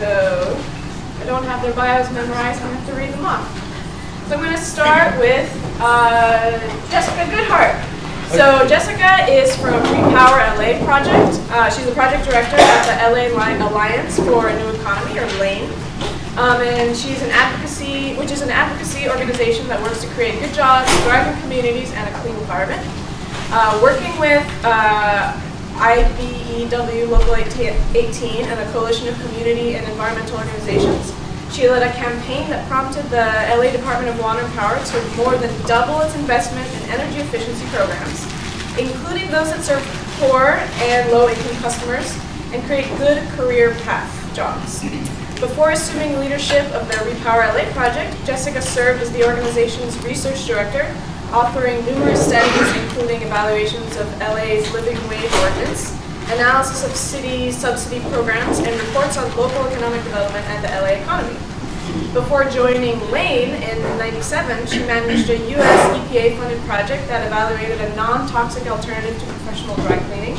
So I don't have their bios memorized, I have to read them off. So I'm going to start with Jessica Goodhart. So Jessica is from Repower LA project. She's the project director at the LA Alliance for a New Economy, or LANE. And she's an advocacy, which is an advocacy organization that works to create good jobs, thriving communities, and a clean environment. Working with IBEW Local 18 and a coalition of community and environmental organizations, she led a campaign that prompted the LA Department of Water and Power to more than double its investment in energy efficiency programs, including those that serve poor and low-income customers and create good career path jobs. Before assuming leadership of the Repower LA project, Jessica served as the organization's research director, authoring numerous studies including evaluations of LA's living wage ordinance, analysis of city subsidy programs, and reports on local economic development and the LA economy. Before joining LANE in '97, she managed a US EPA-funded project that evaluated a non-toxic alternative to professional dry cleaning.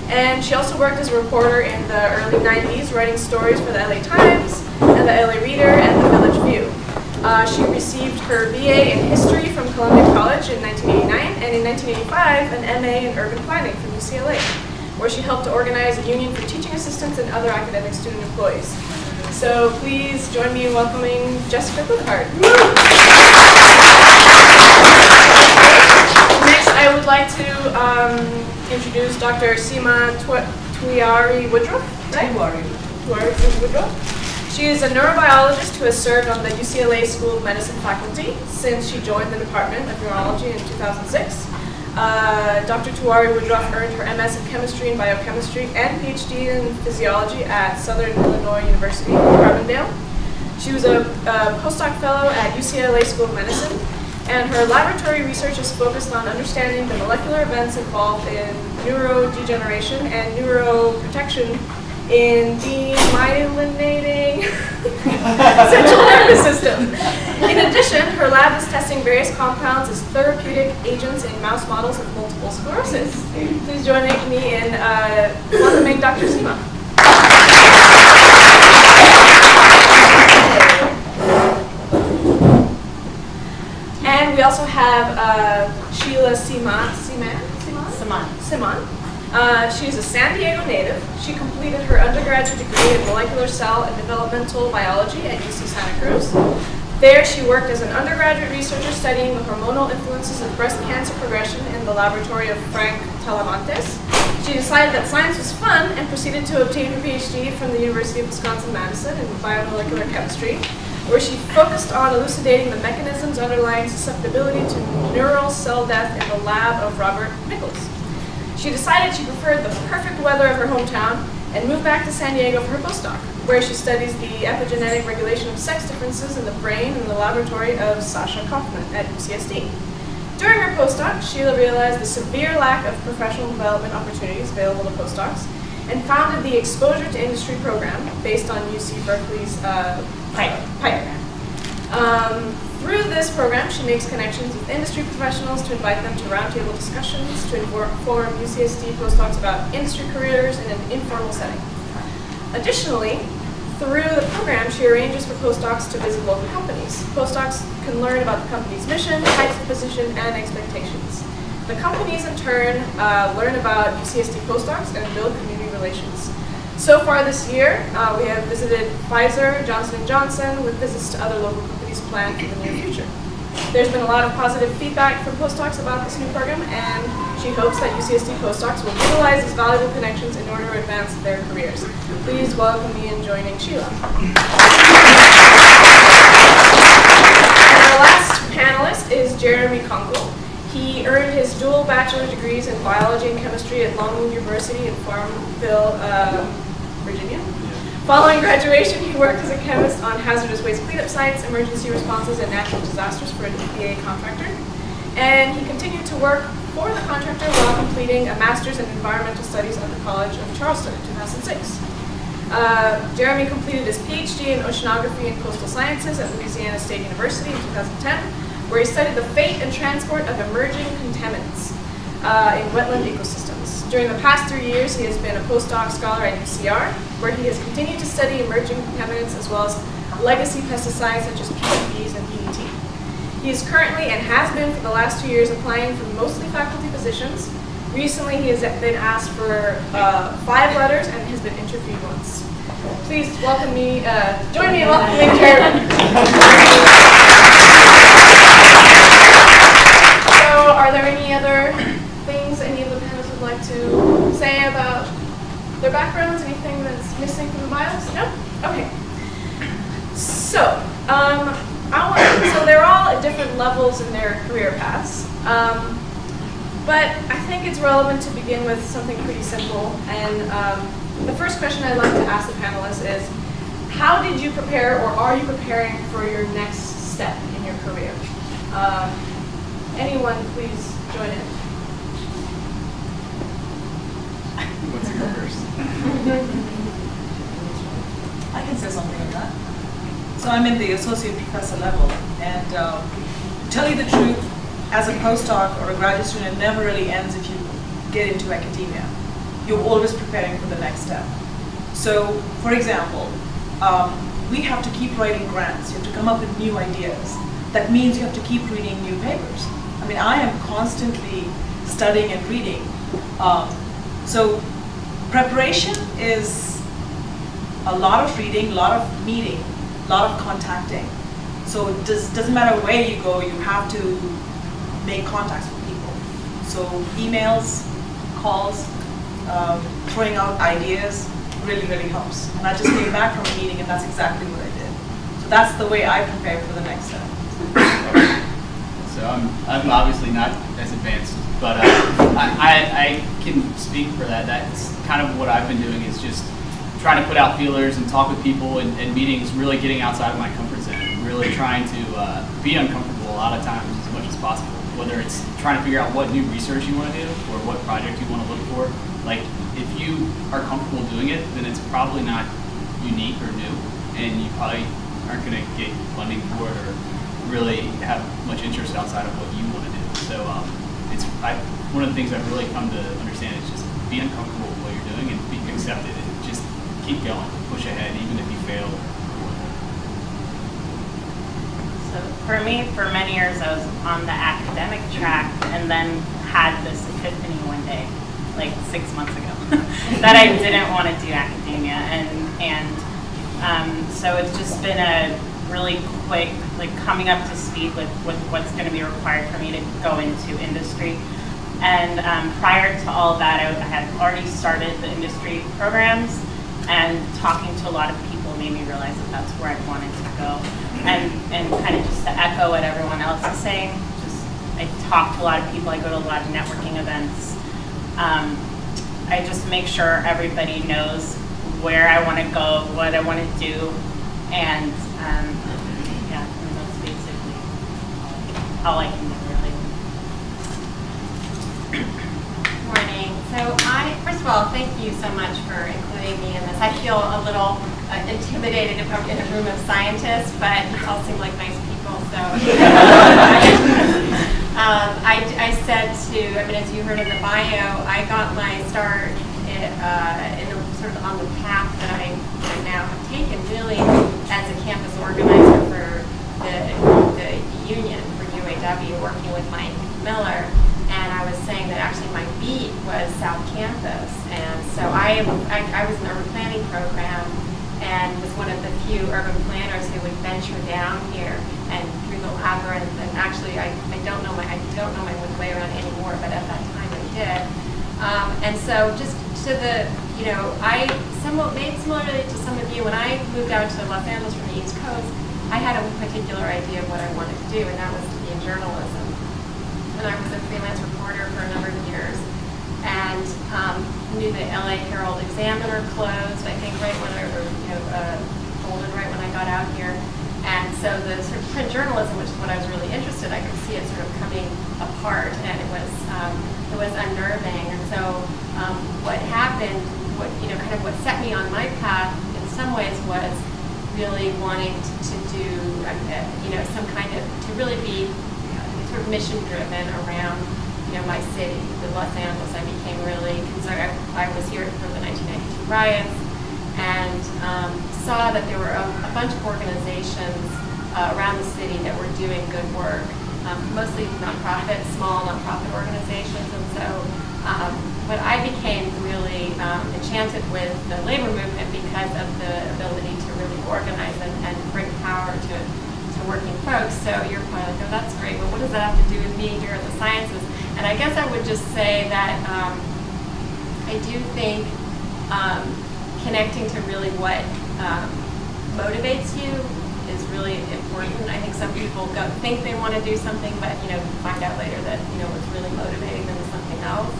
And she also worked as a reporter in the early '90s, writing stories for the LA Times, and the LA Reader, and the Village View. She received her BA in History from Columbia College in 1989, and in 1985, an MA in Urban Planning from UCLA, where she helped to organize a union for teaching assistants and other academic student employees. So please join me in welcoming Jessica Goodhart. Next, I would like to introduce Dr. Seema Tuiari-Woodruff. Right? Woodruff. She is a neurobiologist who has served on the UCLA School of Medicine faculty since she joined the Department of Neurology in 2006. Dr. Tuiari-Woodruff earned her MS in Chemistry and Biochemistry and PhD in Physiology at Southern Illinois University in Carbondale. She was a postdoc fellow at UCLA School of Medicine, and her laboratory research is focused on understanding the molecular events involved in neurodegeneration and neuroprotection in demyelinating central nervous system. In addition, her lab is testing various compounds as therapeutic agents in mouse models of multiple sclerosis. Please join me in welcoming Dr. Seema. And we also have Sheila Seeman. She's a San Diego native. She completed her undergraduate degree in molecular cell and developmental biology at UC Santa Cruz. There, she worked as an undergraduate researcher studying the hormonal influences of breast cancer progression in the laboratory of Frank Talamantes. She decided that science was fun and proceeded to obtain her PhD from the University of Wisconsin-Madison in biomolecular chemistry, where she focused on elucidating the mechanisms underlying susceptibility to neural cell death in the lab of Robert Nichols. She decided she preferred the perfect weather of her hometown and moved back to San Diego for her postdoc, where she studies the epigenetic regulation of sex differences in the brain in the laboratory of Sasha Kaufman at UCSD. During her postdoc, Sheila realized the severe lack of professional development opportunities available to postdocs and founded the Exposure to Industry program based on UC Berkeley's PIPE. Through this program, she makes connections with industry professionals to invite them to roundtable discussions to inform UCSD postdocs about industry careers in an informal setting. Additionally, through the program, she arranges for postdocs to visit local companies. Postdocs can learn about the company's mission, types of position, and expectations. The companies, in turn, learn about UCSD postdocs and build community relations. So far this year, we have visited Pfizer, Johnson & Johnson, with visits to other local companies planned for the near future. There's been a lot of positive feedback from postdocs about this new program, and she hopes that UCSD postdocs will utilize these valuable connections in order to advance their careers. Please welcome me in joining Sheila. And our last panelist is Jeremy Kunkel. He earned his dual bachelor degrees in biology and chemistry at Longwood University in Farmville, Virginia. Following graduation, he worked as a chemist on hazardous waste cleanup sites, emergency responses, and natural disasters for an EPA contractor. And he continued to work for the contractor while completing a master's in environmental studies at the College of Charleston in 2006. Jeremy completed his PhD in oceanography and coastal sciences at Louisiana State University in 2010, where he studied the fate and transport of emerging contaminants in wetland ecosystems. During the past 3 years, he has been a postdoc scholar at UCR, where he has continued to study emerging contaminants as well as legacy pesticides such as PCBs and DDT. He is currently and has been for the last 2 years applying for mostly faculty positions. Recently, he has been asked for 5 letters and has been interviewed once. Please welcome me, join me in welcoming Jeremy. So, are there any other things any of the panelists would like to say about their backgrounds? Anything that's missing from the bios? No? Okay. So, so they're all at different levels in their career paths. But I think it's relevant to begin with something pretty simple. And the first question I'd like to ask the panelists is, how did you prepare, or are you preparing for your next step in your career? Anyone, please join in. What's your first? I can say something on that. So I'm in the associate professor level, and to tell you the truth, as a postdoc or a graduate student, it never really ends if you get into academia. You're always preparing for the next step. So, for example, we have to keep writing grants. You have to come up with new ideas. That means you have to keep reading new papers. I mean, I am constantly studying and reading. So preparation is a lot of reading, a lot of meeting, a lot of contacting. So it doesn't matter where you go, you have to make contacts with people. So emails, calls, throwing out ideas really, really helps. And I just came back from a meeting and that's exactly what I did. So that's the way I prepare for the next step. So I'm obviously not as advanced, but I can speak for that. That's kind of what I've been doing, is just trying to put out feelers and talk with people and meetings, really getting outside of my comfort zone, really trying to be uncomfortable a lot of times as much as possible. Whether it's trying to figure out what new research you want to do or what project you want to look for. Like, if you are comfortable doing it, then it's probably not unique or new, and you probably aren't going to get funding for it or really have much interest outside of what you want to do. So one of the things I've really come to understand is just be uncomfortable with what you're doing and accept it and just keep going, push ahead, even if you fail. So for me, for many years, I was on the academic track and then had this epiphany one day, like 6 months ago, that I didn't want to do academia. So it's just been a really quick, like, coming up to speed with what's going to be required for me to go into industry. And prior to all of that, I had already started the industry programs, and talking to a lot of people made me realize that that's where I wanted to go. And kind of just to echo what everyone else is saying, I talk to a lot of people, I go to a lot of networking events. I just make sure everybody knows where I want to go, what I want to do, and yeah, and that's basically all I can do, really. Morning. So first of all, thank you so much for including me in this. I feel a little intimidated if I'm in a room of scientists, but you all seem like nice people, so. I said I mean, as you heard in the bio, I got my start sort of on the path that I now have taken, really as a campus organizer for the union for UAW, working with Mike Miller. And I was saying that actually my beat was South Campus, and so I was in the urban planning program and was one of the few urban planners who would venture down here and through the labyrinth. And actually, I don't know my way around anymore, but at that time I did. And so just to the, I somewhat made similarly to some of you, when I moved out to Los Angeles from the East Coast, I had a particular idea of what I wanted to do, and that was to be in journalism. And I was a freelance reporter for a number of years, and knew the LA Herald Examiner closed, I think, right when folded right when I got out here. And so the sort of print journalism, which is what I was really interested in, I could see it sort of coming apart, and it was unnerving. And so what happened, kind of what set me on my path in some ways was really wanting to do, some kind of, to really be sort of mission driven around, my city, the Los Angeles. I became really concerned. I was here for the 1992 riots and saw that there were a bunch of organizations around the city that were doing good work, mostly nonprofit, small nonprofit organizations. And so but I became really enchanted with the labor movement because of the ability to really organize and bring power to working folks. So your point, like, oh, that's great, but what does that have to do with me here in the sciences? And I guess I would just say that I do think connecting to really what motivates you is really important. I think some people think they want to do something, but find out later that what's really motivating them is something else.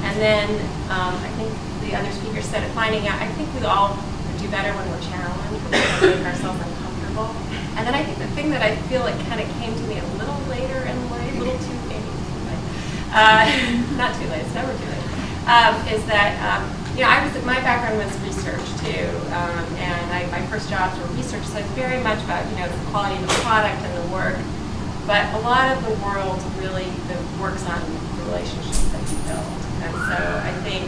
And then I think the other speaker said it, finding out. I think we all do better when we're challenged, when we make ourselves uncomfortable. And then I think the thing that I feel like kind of came to me a little later in life, a little too late, not too late, it's never too late, is that my background was research too, and my first jobs were research, so it's very much about the quality of the product and the work. But a lot of the world really works on the relationships that you build, and so I think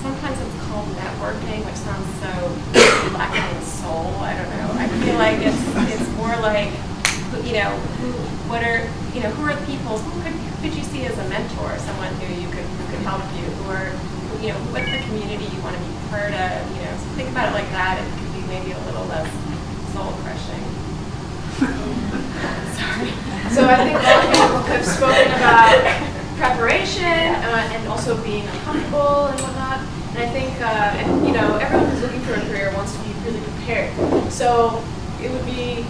sometimes it's called networking, which sounds so lacking in soul. I don't know. I feel like it's more like who are the people who could you see as a mentor, someone who could help you, what's the community you want to be part of, so think about it like that. It could be maybe a little less soul crushing. Sorry. So I think all of you have spoken about preparation and also being uncomfortable and whatnot. And I think everyone who's looking for a career wants to be really prepared. So it would be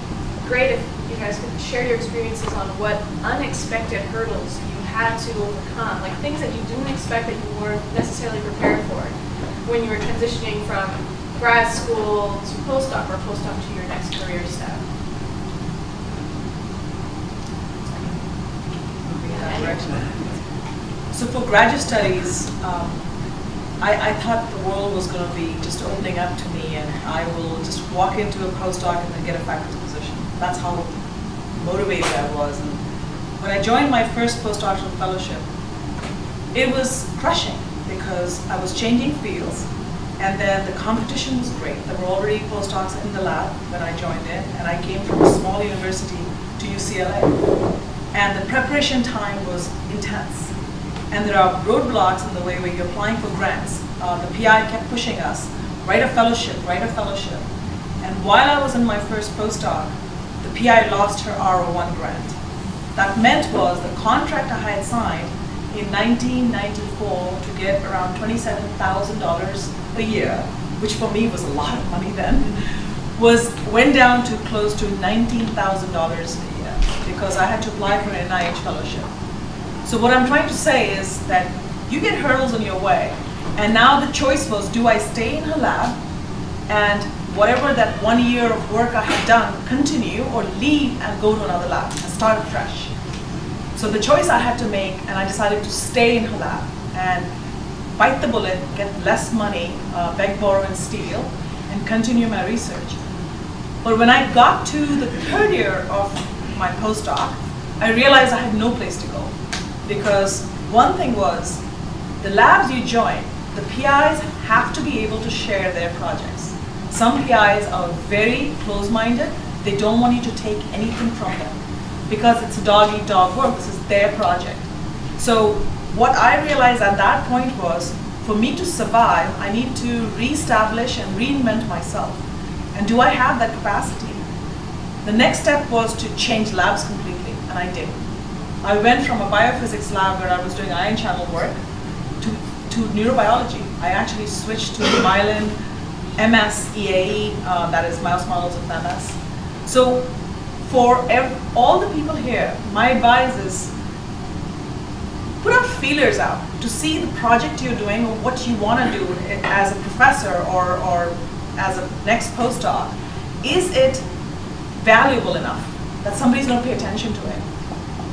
great if you guys could share your experiences on what unexpected hurdles you had to overcome, like things that you didn't expect that you weren't necessarily prepared for when you were transitioning from grad school to postdoc or postdoc to your next career step. So for graduate studies, I thought the world was going to be just opening up to me, and I will just walk into a postdoc and then get a faculty position. That's how motivated I was. And when I joined my first postdoctoral fellowship, it was crushing because I was changing fields, and then the competition was great. There were already postdocs in the lab when I joined in, and I came from a small university to UCLA. And the preparation time was intense. And there are roadblocks in the way where you're applying for grants. The PI kept pushing us, write a fellowship, write a fellowship. And while I was in my first postdoc, the PI lost her R01 grant. That meant was the contract I had signed in 1994 to get around $27,000 a year, which for me was a lot of money then, went down to close to $19,000 a year because I had to apply for an NIH fellowship. So what I'm trying to say is that you get hurdles in your way, and now the choice was, do I stay in her lab and whatever that 1 year of work I had done continue, or leave and go to another lab and start afresh? So the choice I had to make, and I decided to stay in her lab and bite the bullet, get less money, beg, borrow, and steal, and continue my research. But when I got to the third year of my postdoc, I realized I had no place to go. Because one thing was, the labs you join, the PIs have to be able to share their projects. Some PIs are very close-minded. They don't want you to take anything from them because it's a dog-eat-dog work. This is their project. So what I realized at that point was, for me to survive, I need to reestablish and reinvent myself. And do I have that capacity? The next step was to change labs completely, and I did. I went from a biophysics lab where I was doing ion channel work to neurobiology. I actually switched to myelin, MS, EAE, that is mouse models of MS. So for all the people here, my advice is put up feelers out to see the project you're doing or what you want to do as a professor or as a next postdoc. Is it valuable enough that somebody's going to pay attention to it?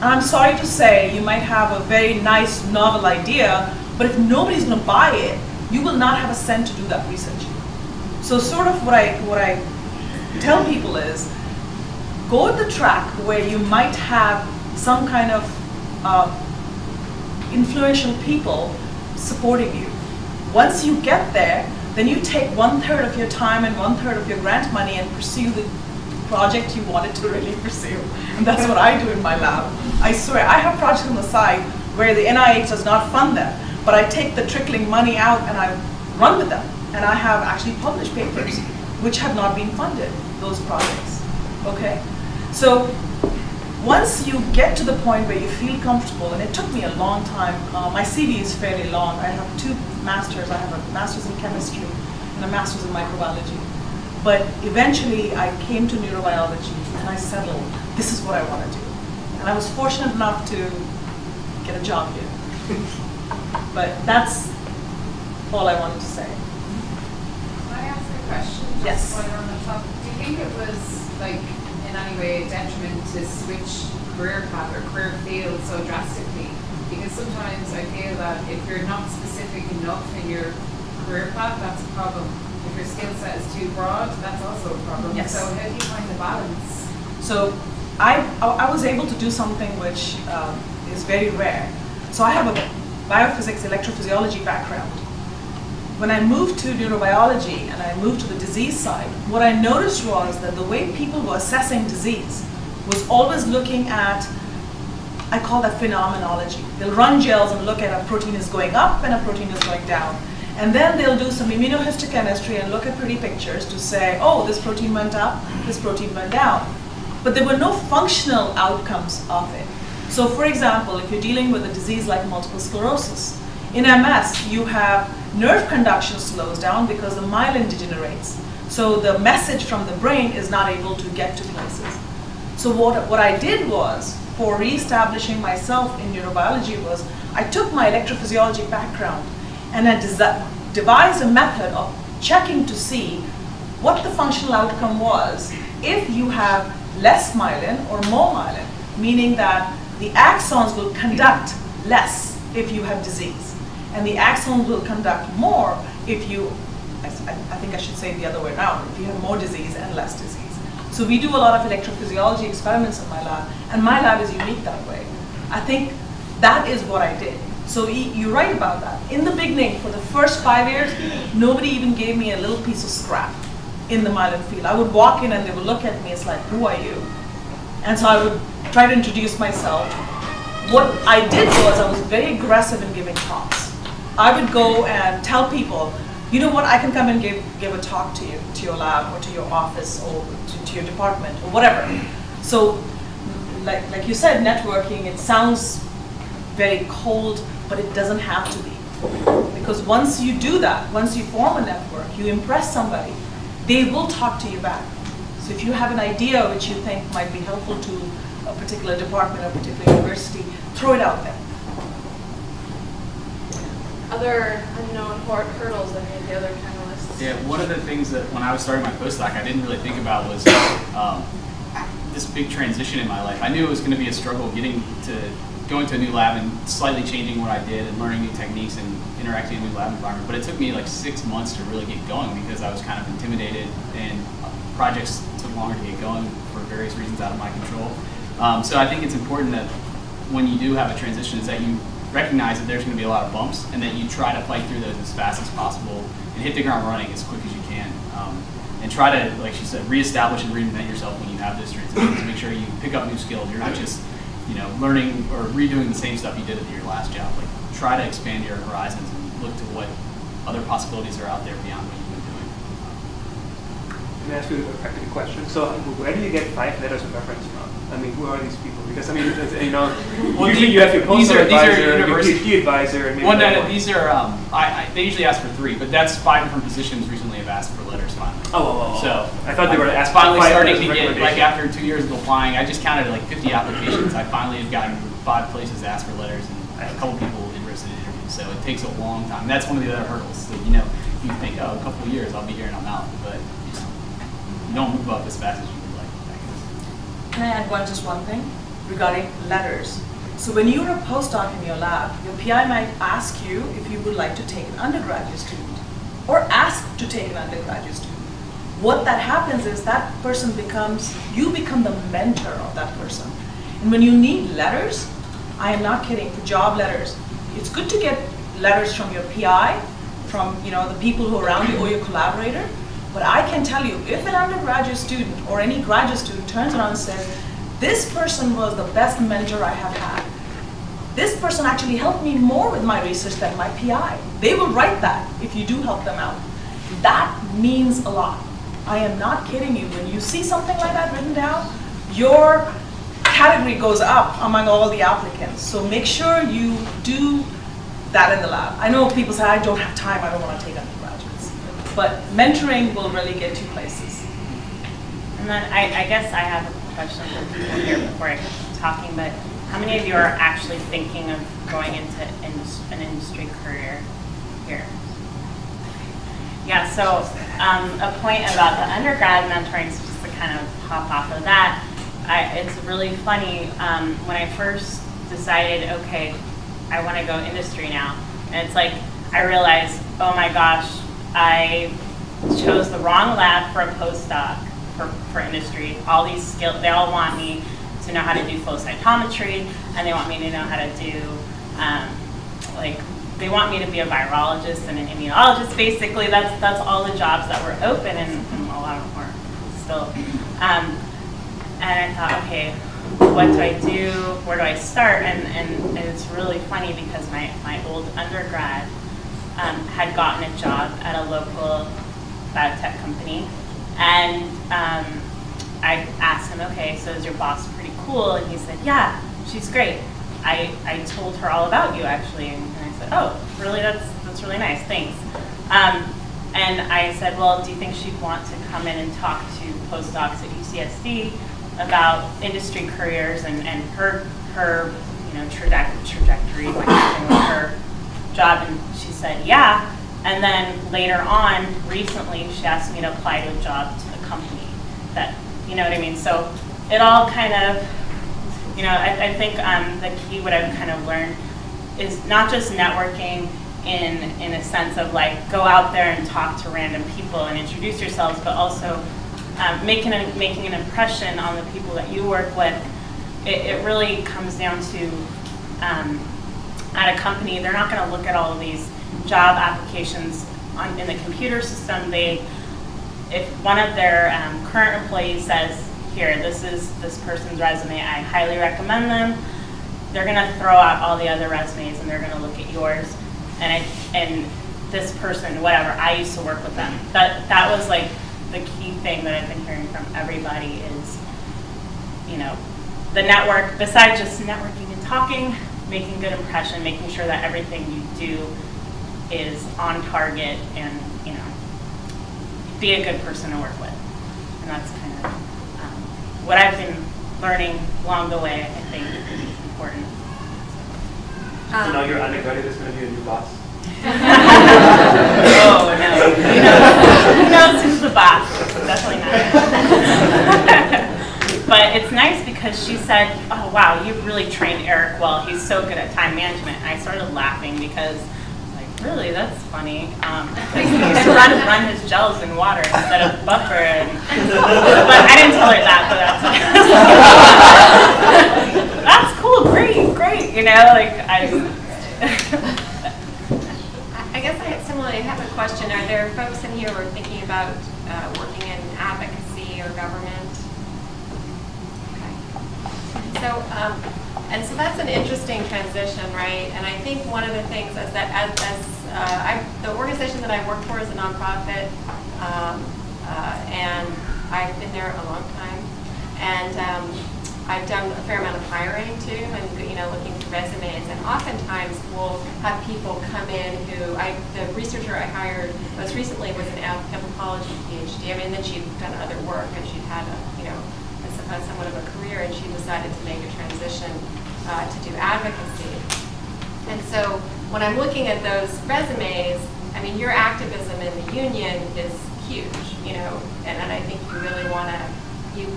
And I'm sorry to say, you might have a very nice, novel idea, but if nobody's going to buy it, you will not have a cent to do that research. So sort of what I tell people is, go the track where you might have some kind of influential people supporting you. Once you get there, then you take 1/3 of your time and 1/3 of your grant money and pursue the project you wanted to really pursue. And that's what I do in my lab. I swear, I have projects on the side where the NIH does not fund them, but I take the trickling money out and I run with them. And I have actually published papers which have not been funded, those projects, okay? So once you get to the point where you feel comfortable, and it took me a long time, my CV is fairly long. I have 2 masters. I have a master's in chemistry and a master's in microbiology. But eventually I came to neurobiology and I settled, this is what I want to do. And I was fortunate enough to get a job here. But that's all I wanted to say. Can I ask a question? Yes. Just while you're on the topic? Do you think it was like in any way a detriment to switch career path or career field so drastically? Because sometimes I feel that if you're not specific enough in your career path, that's a problem. If your skill set is too broad, that's also a problem. Yes. So how do you find the balance? So I was able to do something which is very rare. So I have a biophysics, electrophysiology background. When I moved to neurobiology and I moved to the disease side, what I noticed was that the way people were assessing disease was always looking at, I call that phenomenology. They'll run gels and look at a protein is going up and a protein is going down. And then they'll do some immunohistochemistry and look at pretty pictures to say, oh, this protein went up, this protein went down. But there were no functional outcomes of it. So for example, if you're dealing with a disease like multiple sclerosis, in MS, you have nerve conduction slows down because the myelin degenerates. So the message from the brain is not able to get to places. So what I did was, for reestablishing myself in neurobiology, was I took my electrophysiology background and I devised a method of checking to see what the functional outcome was if you have less myelin or more myelin, meaning that the axons will conduct less if you have disease. And the axons will conduct more if you, I think I should say the other way around, if you have more disease and less disease. So we do a lot of electrophysiology experiments in my lab, and my lab is unique that way. I think that is what I did. So you're right about that. In the beginning, for the first 5 years, nobody even gave me a little piece of scrap in the myelin field. I would walk in and they would look at me, it's like, who are you? And so I would try to introduce myself. What I did was I was very aggressive in giving talks. I would go and tell people, you know what, I can come and give a talk to you, to your lab or to your office or to your department or whatever. So like you said, networking, it sounds very cold, but it doesn't have to be. Because once you do that, once you form a network, you impress somebody, they will talk to you back. So if you have an idea which you think might be helpful to a particular department or a particular university, throw it out there. Other unknown hurdles that maybe the other panelists? Yeah, one of the things that when I was starting my postdoc, I didn't really think about was this big transition in my life. I knew it was going to be a struggle going to a new lab and slightly changing what I did and learning new techniques and interacting in a new lab environment. But it took me like 6 months to really get going because I was kind of intimidated and projects took longer to get going for various reasons out of my control. So I think it's important that when you do have a transition is that you recognize that there's going to be a lot of bumps and that you try to fight through those as fast as possible and hit the ground running as quick as you can. And try to, like she said, reestablish and reinvent yourself when you have this transition to make sure you pick up new skills. You're not just learning or redoing the same stuff you did at your last job. Like, try to expand your horizons and look to what other possibilities are out there beyond what you've been doing. Can I ask you a practical question? So, where do you get 5 letters of reference from? I mean, who are these people? Because I mean, well, usually you have your postdoc advisor, your PhD advisor, and maybe these are they usually ask for 3, but that's 5 different positions recently have asked for letters finally. So I thought they were asked finally for 5 starting to get, like, after 2 years of applying, I just counted like 50 applications. I finally have gotten 5 places to ask for letters and a couple people interested in interviews. So it takes a long time. That's one of the other hurdles. So, you think, oh, a couple of years, I'll be here and I'm out, but you don't move up as fast as you would like, I guess. Can I add just one thing regarding letters? So when you're a postdoc in your lab, your PI might ask you if you would like to take an undergraduate student or ask to take an undergraduate student. What that happens is that person you become the mentor of that person. And when you need letters, I am not kidding, for job letters. It's good to get letters from your PI, from the people who are around you or your collaborator, but I can tell you, if an undergraduate student or any graduate student turns around and says, this person was the best mentor I have had, this person actually helped me more with my research than my PI. They will write that if you do help them out. That means a lot. I am not kidding you. When you see something like that written down, your category goes up among all the applicants. So make sure you do that in the lab. I know people say, I don't have time, I don't want to take undergraduates. But mentoring will really get you places. And then I guess I have a question for people here before I keep talking, but how many of you are actually thinking of going into an industry career here? Yeah, so a point about the undergrad mentoring, so just to kind of hop off of that, it's really funny, when I first decided, okay, I want to go industry now, and it's like, I realized, oh my gosh, I chose the wrong lab for a postdoc for industry. All these skills, they all want me to know how to do flow cytometry, and they want me to know how to do, they want me to be a virologist and an immunologist, basically. That's all the jobs that were open, and a lot of them were still. And I thought, okay, what do I do? Where do I start? And it's really funny because my old undergrad had gotten a job at a local biotech company, and I asked him, okay, so is your boss pretty cool? And he said, yeah, she's great. I told her all about you, actually, and I said, oh, really? That's really nice, thanks. And I said, well, do you think she'd want to come in and talk to postdocs at UCSD about industry careers and her trajectory, what happened with her job? And she said, yeah. And then later on, recently, she asked me to apply to a job to the company that, you know what I mean? So it all kind of, I think the key, what I've kind of learned, is not just networking in a sense of like, go out there and talk to random people and introduce yourselves, but also making an impression on the people that you work with. It really comes down to, at a company, they're not going to look at all of these job applications in the computer system. If one of their current employees says, here, this is this person's resume, I highly recommend them, they're going to throw out all the other resumes and they're going to look at yours. And this person, whatever, I used to work with them. That was like the key thing that I've been hearing from everybody is, the network, besides just networking and talking, making good impression, making sure that everything you do is on target and, be a good person to work with. And that's kind of what I've been learning along the way, I think, is important. So now your undergraduate is going to be a new boss? Oh, no. Who knows who's the boss? Definitely not. But it's nice because she said, oh, wow, you've really trained Eric well. He's so good at time management. And I started laughing because, really, that's funny. He used to run his gels in water instead of buffer. But I didn't tell her that, but that's cool, great. I guess I have a question. Are there folks in here who are thinking about working in advocacy or government? Okay. So that's an interesting transition, right? And I think one of the things is that the organization that I work for is a nonprofit, and I've been there a long time, and I've done a fair amount of hiring too, and looking for resumes. And oftentimes we'll have people come in who the researcher I hired most recently was an anthropology PhD. I mean, then she'd done other work and she'd had somewhat of a career, and she decided to make a transition to do advocacy. And so when I'm looking at those resumes, I mean, your activism in the union is huge, and I think you really want to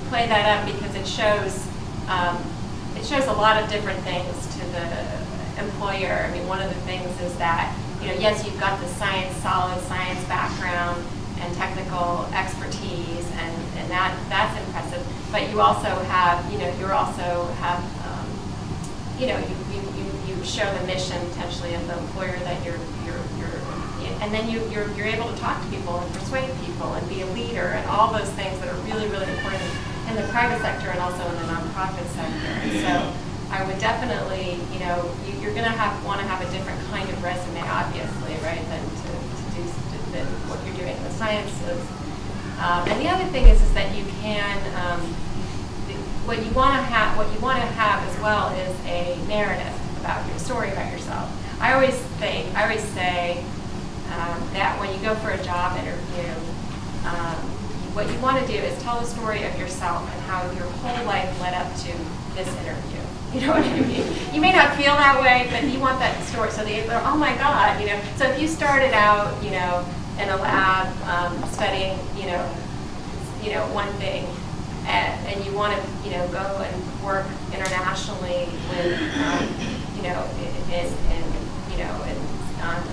play that up because it shows a lot of different things to the employer. I mean, one of the things is that, yes, you've got the solid science background and technical expertise, and that's impressive. But you also have, show the mission potentially of the employer that and then you're able to talk to people and persuade people and be a leader and all those things that are really, really important in the private sector and also in the nonprofit sector. And so I would definitely, you're going to want to have a different kind of resume, obviously, right, than to do than what you're doing in the sciences. And the other thing is that you can, what you want to have as well is a narrative about your story about yourself. I always say that when you go for a job interview, what you want to do is tell the story of yourself and how your whole life led up to this interview. You know what I mean? You may not feel that way, but you want that story. So they're, oh my God, So if you started out, in a lab studying, one thing, and you want to, go and work internationally with,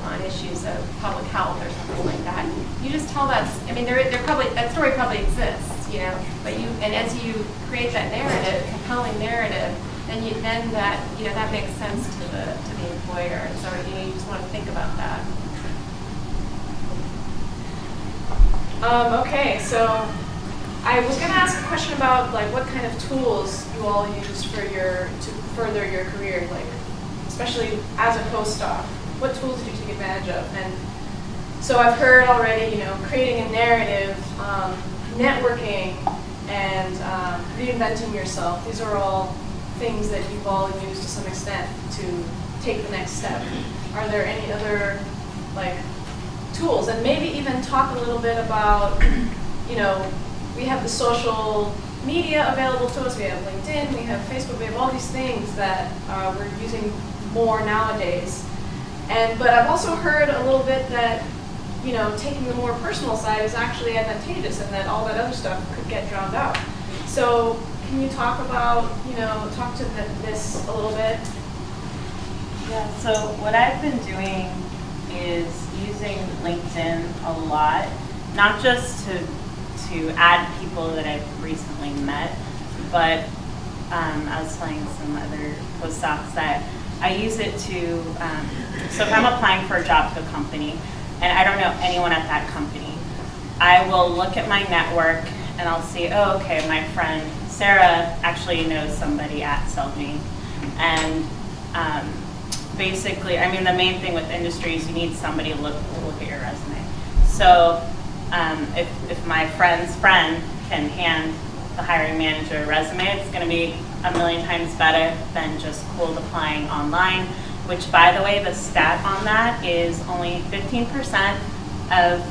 on issues of public health or something like that. You just tell that. I mean, that story probably exists, But and as you create that narrative, compelling narrative, then that makes sense to the employer. And so you just want to think about that. Okay, so I was going to ask a question about what kind of tools you all use to further your career, especially as a postdoc. What tools did you take advantage of? And so I've heard already, creating a narrative, networking, and reinventing yourself. These are all things that you've all used to some extent to take the next step. Are there any other tools? And maybe even talk a little bit about, we have the social media available to us. We have LinkedIn, we have Facebook, we have all these things that we're using more nowadays. But I've also heard a little bit that, taking the more personal side is actually advantageous and that all that other stuff could get drowned out. So can you talk about, talk to this a little bit? Yeah, so what I've been doing is using LinkedIn a lot, not just to add people that I've recently met, but I was telling some other postdocs that I use it to, so if I'm applying for a job to a company and I don't know anyone at that company, I will look at my network and I'll see, oh, okay, my friend Sarah actually knows somebody at Celgene. And basically, I mean, the main thing with industry is you need somebody to look at your resume. So if my friend's friend can hand the hiring manager a resume, it's going to be a million times better than just cold applying online, which, by the way, the stat on that is only 15% of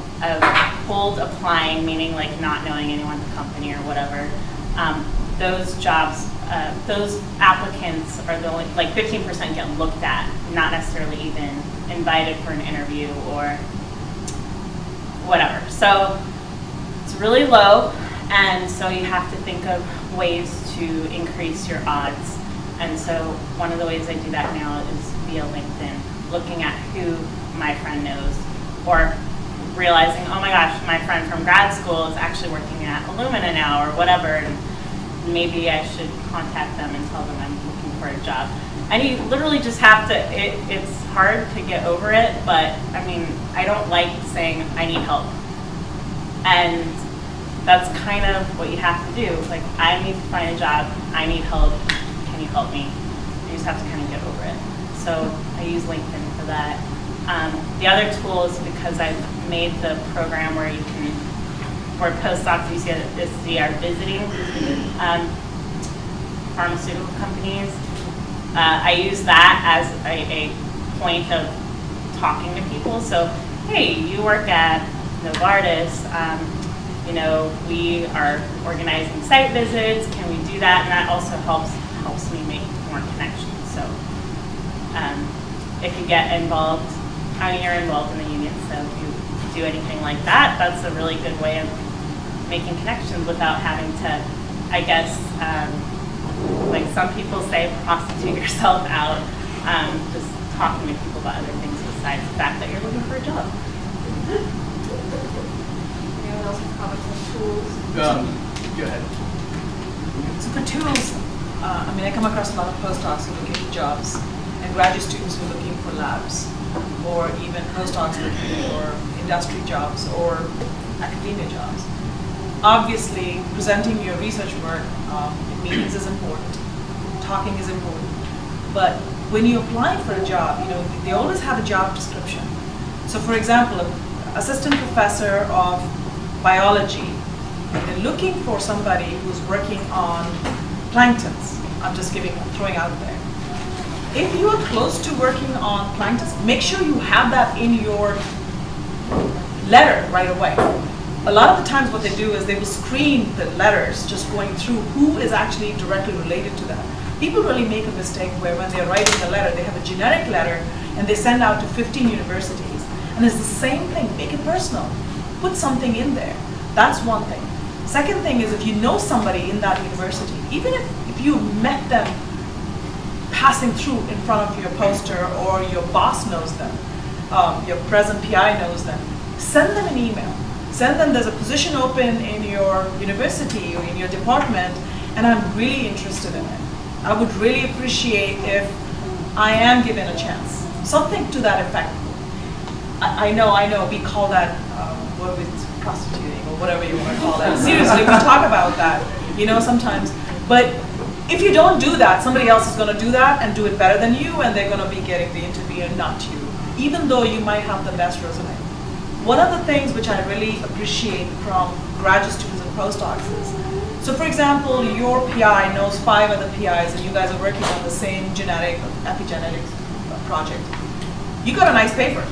cold applying, meaning not knowing anyone at the company or whatever. Those jobs, those applicants are the only, 15% get looked at, not necessarily even invited for an interview or whatever. So it's really low, and so you have to think of ways to increase your odds. And so one of the ways I do that now is via LinkedIn, looking at who my friend knows, or realizing, oh my gosh, my friend from grad school is actually working at Illumina now or whatever, and maybe I should contact them and tell them I'm looking for a job. And you literally just have to, it's hard to get over it, but I mean, I don't like saying I need help. And that's kind of what you have to do. I need to find a job, I need help, can you help me? You just have to kind of get over it. So I use LinkedIn for that. The other tool is because I've made the program where you can, for postdocs, you see are visiting pharmaceutical companies. I use that as a point of talking to people. So, hey, you work at Novartis. We are organizing site visits. Can we do that? And that also helps me make more connections. So, if you get involved, you're involved in the union. So if you do anything like that, that's a really good way of making connections without having to, I guess, some people say, prostitute yourself out, just talking to people about other things besides the fact that you're looking for a job. Anyone else have comments on tools? Go ahead. So for tools, I come across a lot of postdocs who look at jobs, and graduate students who are looking for labs, or even postdocs looking for industry jobs or academia jobs. Obviously, presenting your research work in meetings is important, talking is important, but when you apply for a job, they always have a job description. So for example, an assistant professor of biology, they're looking for somebody who's working on planktons. I'm just throwing out there. If you are close to working on planktons, make sure you have that in your letter right away. A lot of the times what they do is they will screen the letters, just going through who is actually directly related to that. People really make a mistake where when they're writing a letter, they have a generic letter and they send out to 15 universities. And it's the same thing, make it personal. Put something in there. That's one thing. Second thing is if you know somebody in that university, even if you met them passing through in front of your poster or your boss knows them, your present PI knows them, send them an email. Send them, there's a position open in your university or in your department, and I'm really interested in it. I would really appreciate if I am given a chance. Something to that effect. I know, we call that, what is prostituting or whatever you want to call that. Seriously, we talk about that, sometimes. But if you don't do that, somebody else is going to do that and do it better than you, and they're going to be getting the interview and not you, even though you might have the best resume. One of the things which I really appreciate from graduate students and postdocs is, so for example, your PI knows 5 other PIs and you guys are working on the same genetic, epigenetics project. You got a nice paper.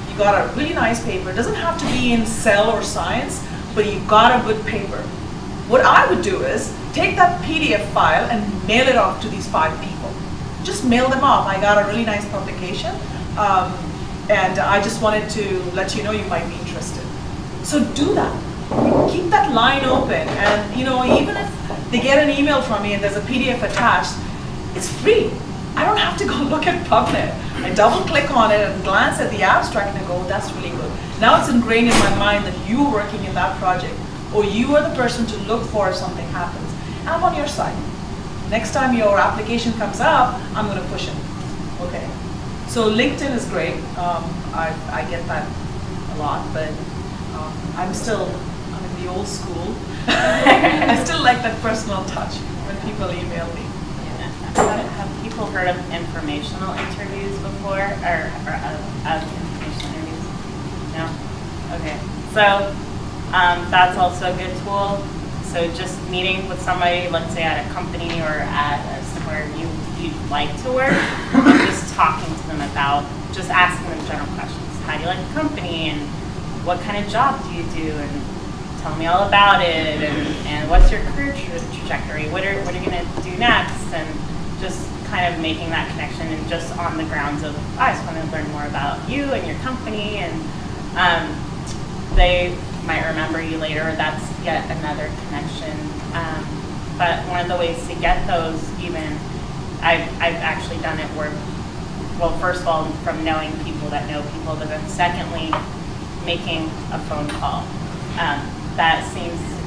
You got a really nice paper. It doesn't have to be in Cell or Science, but you got a good paper. What I would do is take that PDF file and mail it off to these 5 people. Just mail them off. I got a really nice publication. And I just wanted to let you know you might be interested. So do that. Keep that line open. And even if they get an email from me and there's a PDF attached, it's free. I don't have to go look at PubMed. I double click on it and glance at the abstract and go, that's really good. Now it's ingrained in my mind that you're working in that project, or you are the person to look for if something happens. I'm on your side. Next time your application comes up, I'm going to push it. Okay. So LinkedIn is great. I get that a lot, but I'm in the old school. I still like that personal touch when people email me. Have people heard of informational interviews before, or of information interviews? No? Okay. So that's also a good tool. So just meeting with somebody, let's say at a company or at somewhere you'd like to work, and just talking to them about, just asking them general questions. How do you like the company, and what kind of job do you do, and tell me all about it, and what's your career trajectory, what are you going to do next, and just kind of making that connection, and just on the grounds of, I just want to learn more about you and your company, and they might remember you later. That's yet another connection. But one of the ways to get those, even, I've actually done it where, well, first of all, from knowing people that know people, but then secondly, making a phone call. That seems to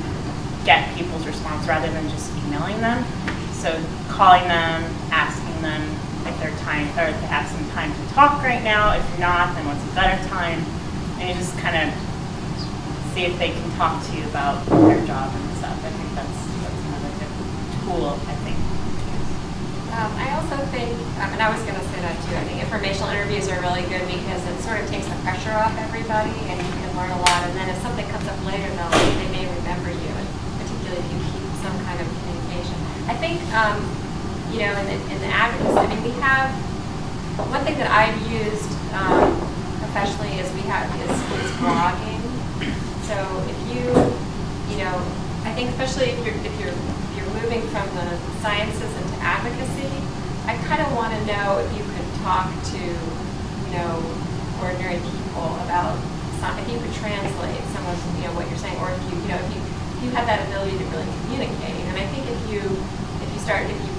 get people's response rather than just emailing them. So calling them, asking them if they're time, or if they have some time to talk right now. If not, then what's a better time? And you just kind of see if they can talk to you about their job and stuff. I think that's another good tool, I think. I also think, and I was going to say that too, I think informational interviews are really good because it sort of takes the pressure off everybody and you can learn a lot. And then if something comes up later, they may remember you, and particularly if you keep some kind of communication. I think, in the advocacy, I mean, we have, one thing that I've used professionally is blogging. So if I think especially if you're moving from the sciences into advocacy, I kind of want to know if you could talk to, ordinary people about, if you could translate some of, what you're saying, or if you have that ability to really communicate. And I think if you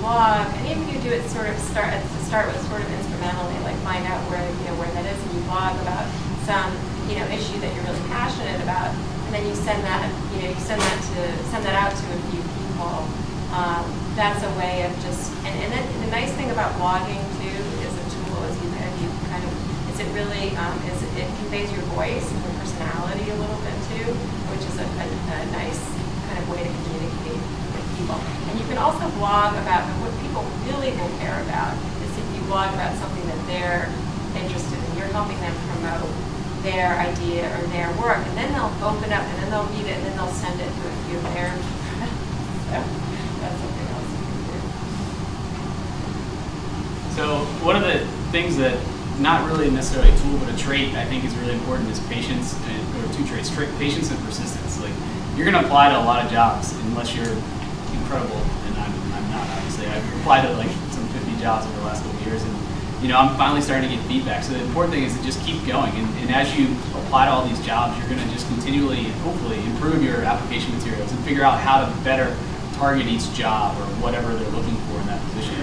blog, and even if you do it start with sort of instrumentally, like find out where that is, and you blog about some, issue that you're really passionate about, and then you send that out to a few people. That's a way of just, and then the nice thing about blogging too is really it conveys your voice and your personality a little bit too, which is a nice kind of way to communicate with people. And you can also blog about what people really will care about is if you blog about something that they're interested in. You're helping them promote their idea or their work, and then they'll open up and then they'll read it and then they'll send it to a few of their friends. So that's something else you can do. So one of the things that, not really necessarily a tool, but a trait I think is really important is patience, or two traits, patience and persistence. Like, you're going to apply to a lot of jobs unless you're incredible, and I'm not, obviously. I've applied to like some 50 jobs over the last couple of years, and I'm finally starting to get feedback. So the important thing is to just keep going, and as you apply to all these jobs, you're going to just continually, hopefully, improve your application materials and figure out how to better target each job or whatever they're looking for in that position.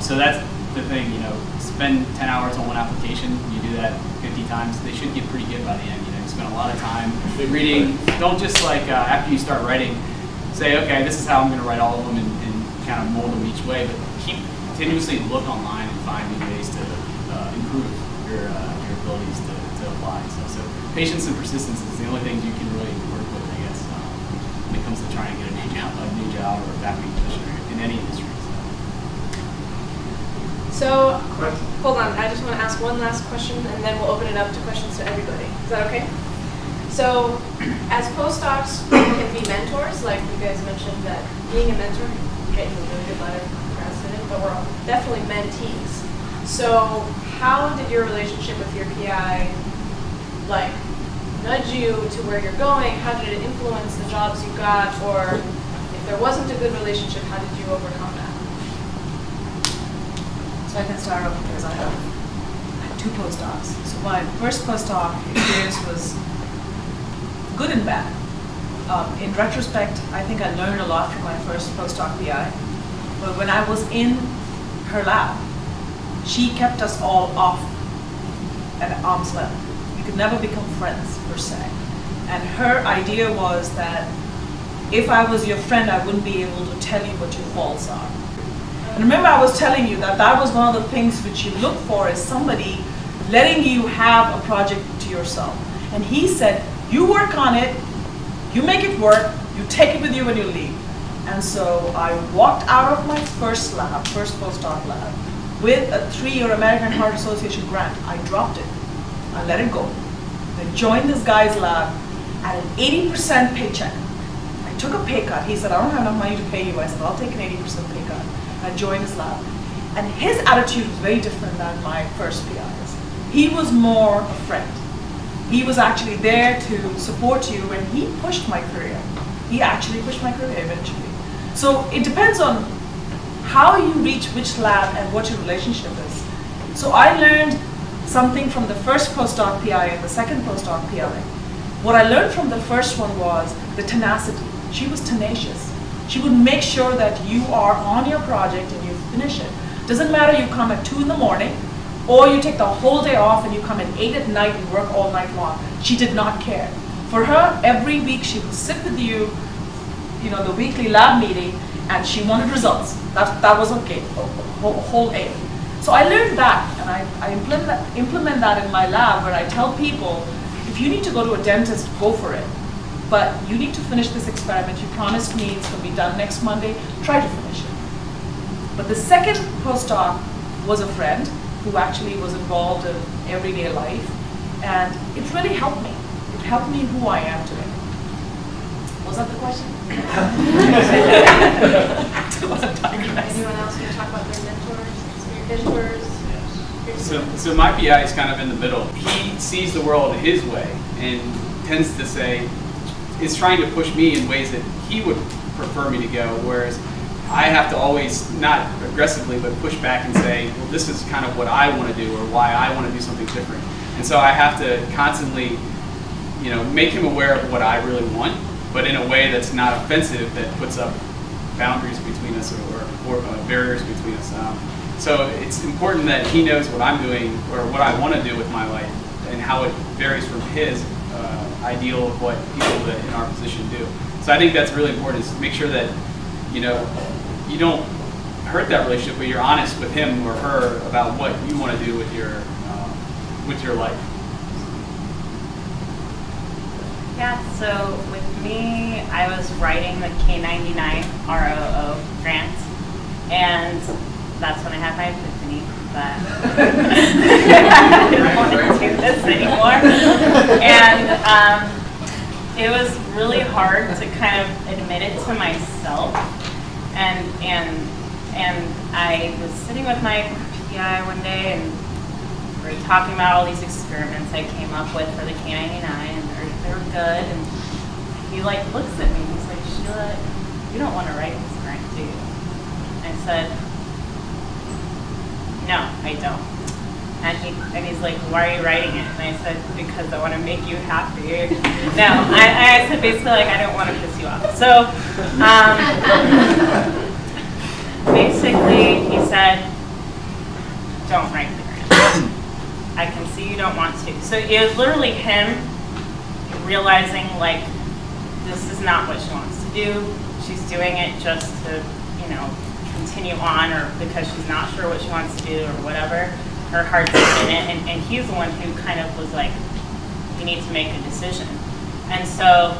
So that's the thing, spend 10 hours on one application, you do that 50 times, they should get pretty good by the end. You spend a lot of time reading. Don't just like, after you start writing, say, okay, this is how I'm going to write all of them and kind of mold them each way, but continuously look online and find new ways to improve your abilities to apply. So patience and persistence is the only things you can really work with, I guess, when it comes to trying to get a new job or a faculty position in any industry. So, hold on, I just want to ask one last question and then we'll open it up to questions to everybody. Is that okay? So, as postdocs, we can be mentors, like you guys mentioned that being a mentor, getting a really good letter from president, but we're definitely mentees. So, how did your relationship with your PI, like, nudge you to where you're going? How did it influence the jobs you got? Or if there wasn't a good relationship, how did you overcome that? So I can start off because I had 2 postdocs. So my first postdoc experience was good and bad. In retrospect, I think I learned a lot from my first postdoc PI. But when I was in her lab, she kept us all off at arm's length. We could never become friends, per se. And her idea was that if I was your friend, I wouldn't be able to tell you what your faults are. And remember, I was telling you that that was one of the things which you look for is somebody letting you have a project to yourself. And he said, you work on it, you make it work, you take it with you when you leave. And so I walked out of my first postdoc lab, with a 3-year American Heart Association grant. I dropped it. I let it go. I joined this guy's lab at an 80% paycheck. I took a pay cut. He said, I don't have enough money to pay you. I said, I'll take an 80% pay cut. I joined his lab. And his attitude was very different than my first PI's. He was more a friend. He was actually there to support you, and he pushed my career. He actually pushed my career eventually. So it depends on how you reach which lab and what your relationship is. So I learned something from the first postdoc PI and the second postdoc PI. What I learned from the first one was the tenacity. She was tenacious. She would make sure that you are on your project and you finish it. Doesn't matter you come at 2 in the morning or you take the whole day off and you come at 8 at night and work all night long. She did not care. For her, every week she would sit with you, the weekly lab meeting, and she wanted results. That was okay, whole aim. So I learned that, and I implement that in my lab where I tell people, if you need to go to a dentist, go for it. But you need to finish this experiment. You promised me it's going to be done next Monday. Try to finish it. But the second postdoc was a friend who actually was involved in everyday life, and it really helped me. It helped me who I am today. Was that the question? Anyone else want to talk about their mentors? So my PI is kind of in the middle. He sees the world his way and tends to say, is trying to push me in ways that he would prefer me to go, whereas I have to always, not aggressively, but push back and say, well, this is kind of what I want to do or why I want to do something different. And so I have to constantly, make him aware of what I really want, but in a way that's not offensive, that puts up boundaries between us or barriers between us. So it's important that he knows what I'm doing or what I want to do with my life and how it varies from his ideal of what people that in our position do. So I think that's really important, is to make sure that you don't hurt that relationship, but you're honest with him or her about what you want to do with with your life? Yeah, so with me, I was writing the K99 ROO grant, and that's when I had my epiphany that I didn't want to do this anymore. And it was really hard to kind of admit it to myself. And I was sitting with my PI one day, and we were talking about all these experiments I came up with for the K99, and they were good. And he like looks at me, and he's like, Sheila, you don't want to write this grant, do you? I said, no, I don't. And he's like, why are you writing it? And I said, because I want to make you happy. No, I said basically like, I don't want to piss you off. So basically he said, don't write the grant. I can see you don't want to. So it was literally him realizing like, this is not what she wants to do. She's doing it just to, continue on, or because she's not sure what she wants to do or whatever. Her heart's in it, and he's the one who kind of was like, you need to make a decision. And so,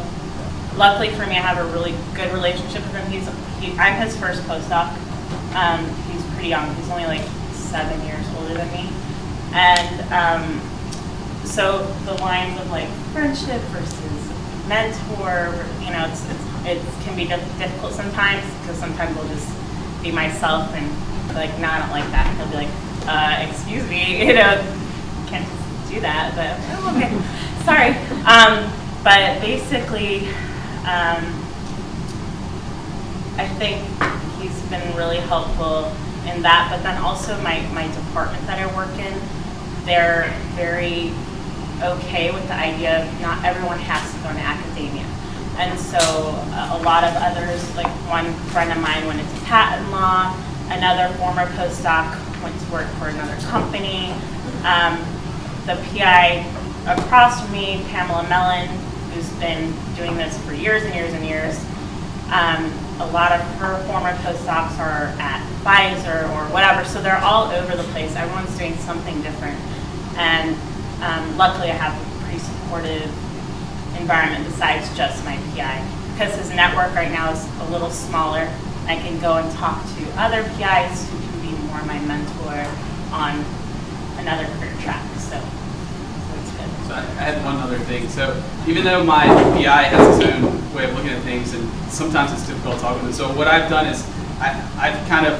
luckily for me, I have a really good relationship with him. I'm his first postdoc. He's pretty young. He's only like 7 years older than me. And so the lines of like friendship versus mentor, it can be difficult sometimes, because sometimes I'll just be myself and be like, no, I don't like that. He'll be like, excuse me, can't just do that, but oh, okay, sorry. But basically, I think he's been really helpful in that, but then also my department that I work in, they're very okay with the idea of not everyone has to go into academia. And so a lot of others, like one friend of mine went into patent law, another former postdoc went to work for another company. The PI across from me, Pamela Mellon, who's been doing this for years and years and years, a lot of her former postdocs are at Pfizer or whatever, so they're all over the place. Everyone's doing something different. And luckily I have a pretty supportive environment besides just my PI, because his network right now is a little smaller. I can go and talk to other PIs who can be more my mentor on another career track. So it's good. So I had one other thing. So even though my PI has his own way of looking at things, and sometimes it's difficult talking with him, so what I've done is I've kind of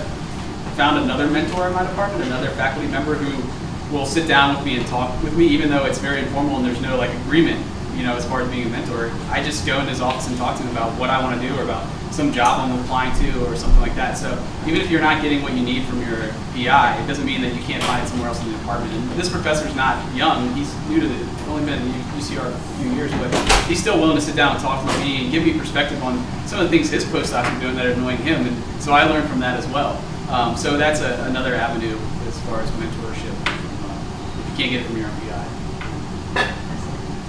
found another mentor in my department, another faculty member who will sit down with me and talk with me, even though it's very informal and there's no like agreement, as far as being a mentor. I just go in his office and talk to him about what I want to do, or about some job I'm applying to, or something like that. So even if you're not getting what you need from your PI, it doesn't mean that you can't find somewhere else in the department. And this professor's not young. He's new to only been in UCR a few years, but he's still willing to sit down and talk with me and give me perspective on some of the things his postdocs are doing that are annoying him. And so I learned from that as well. So that's another avenue as far as mentorship. If you can't get it from your own PI.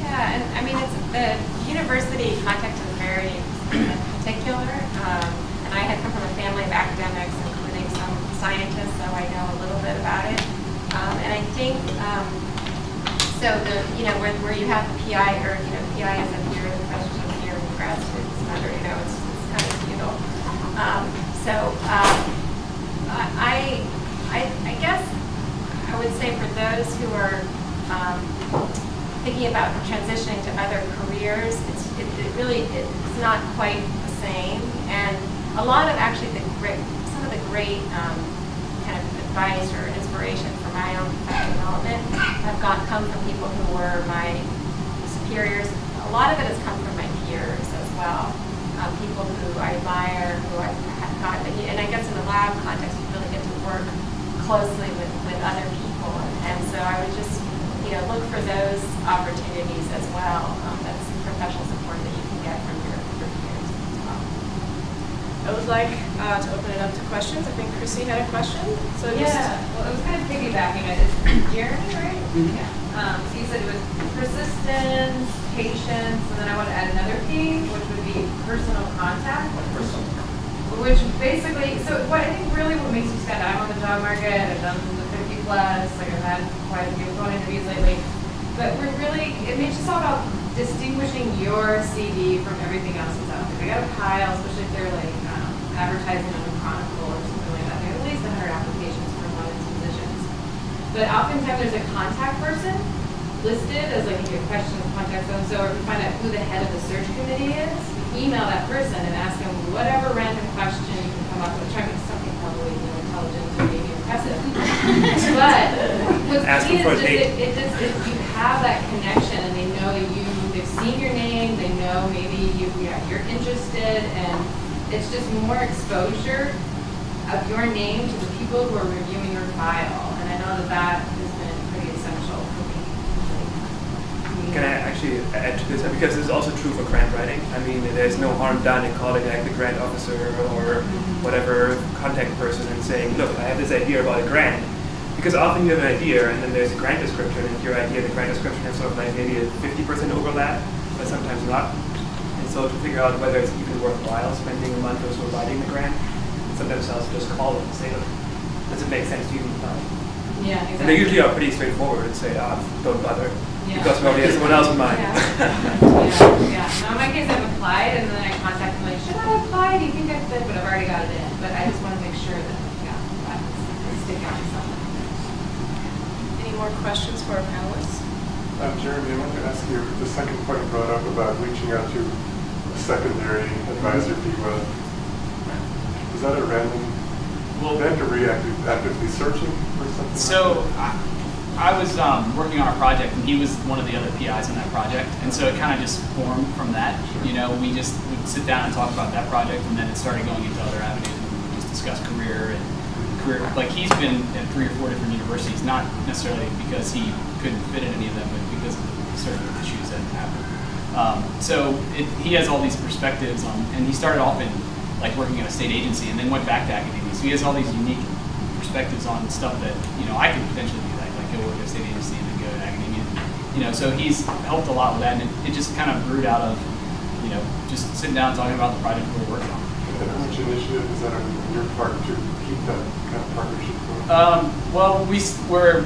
Yeah, and I mean, the university context is very particular, and I had come from a family of academics, including some scientists, so I know a little bit about it. And I think, so where you have the PI, or PI is up here, the professor's up here, the grad students under, it's kind of futile. I guess I would say for those who are thinking about transitioning to other careers, it's not quite the same. And a lot of actually some of the great kind of advice or inspiration for my own development have come from people who were my superiors. A lot of it has come from my peers as well, people who I admire, who I've gotten, and I guess in the lab context, you really get to work closely with other people. And so I would just look for those opportunities as well. That's professional support that you can get from your peers as well. I would like to open it up to questions. I think Chrissy had a question. So well, it was kind of piggybacking it. It's Jeremy, right? Mm-hmm. Yeah. So you said it was persistence, patience, and then I want to add another P, which would be personal contact. Which basically, so what I think really what makes you stand out, I'm on the job market, I've done the 50+ Plus, like I've had quite a few phone interviews lately. But we're really, it's just all about distinguishing your CD from everything else that's out there. I got a pile, especially if they're like advertising on the Chronicle or something like that. They have at least 100 applications for a lot of these positions. But oftentimes there's a contact person listed as like if you have questions, contact so-and-so, or if you find out who the head of the search committee is, you email that person and ask them whatever random question you can come up with. Try to make something probably intelligent and maybe impressive. But what's key is just you have that connection and they know they've seen your name, they know maybe you're interested, and it's just more exposure of your name to the people who are reviewing your file. And I know that has been pretty essential for me. Can I actually add to this? Because this is also true for grant writing. I mean, there's no harm done in calling like the grant officer or whatever contact person and saying, look, I have this idea about a grant. Because often you have an idea and then there's a grant description, and your idea and the grant description have sort of like maybe a 50% overlap, but sometimes not. And so to figure out whether it's even worthwhile spending a month or so writing the grant, sometimes I'll just call them and say, look, does it make sense to you? Yeah, exactly. And they usually are pretty straightforward and say, don't bother. Yeah. Because we already have someone else in mind. Yeah. Now in my case, I've applied, and then I contact them like, should I apply? Do you think I fit? But I've already got it in. But I just want to make sure that, that's sticking out to something. Any more questions for our panelists? Jeremy, I wanted to ask you the second point you brought up about reaching out to a secondary advisor, if you will. Is that a random event, or were you actively searching for something? So I was working on a project, and he was one of the other PIs on that project, and so it kind of just formed from that. You know, we would sit down and talk about that project, and then it started going into other avenues, and we would just discuss career. Like he's been at 3 or 4 different universities, not necessarily because he couldn't fit in any of them, but because of certain issues that happened. So he has all these perspectives on, and he started off in like working at a state agency, and then went back to academia. So he has all these unique perspectives on stuff that I could potentially do that, like go work at a state agency and then go to academia. So he's helped a lot with that, and it just kind of brewed out of just sitting down and talking about the project we were working on. And how much initiative is that on your part to keep that kind of partnership going? Well, we're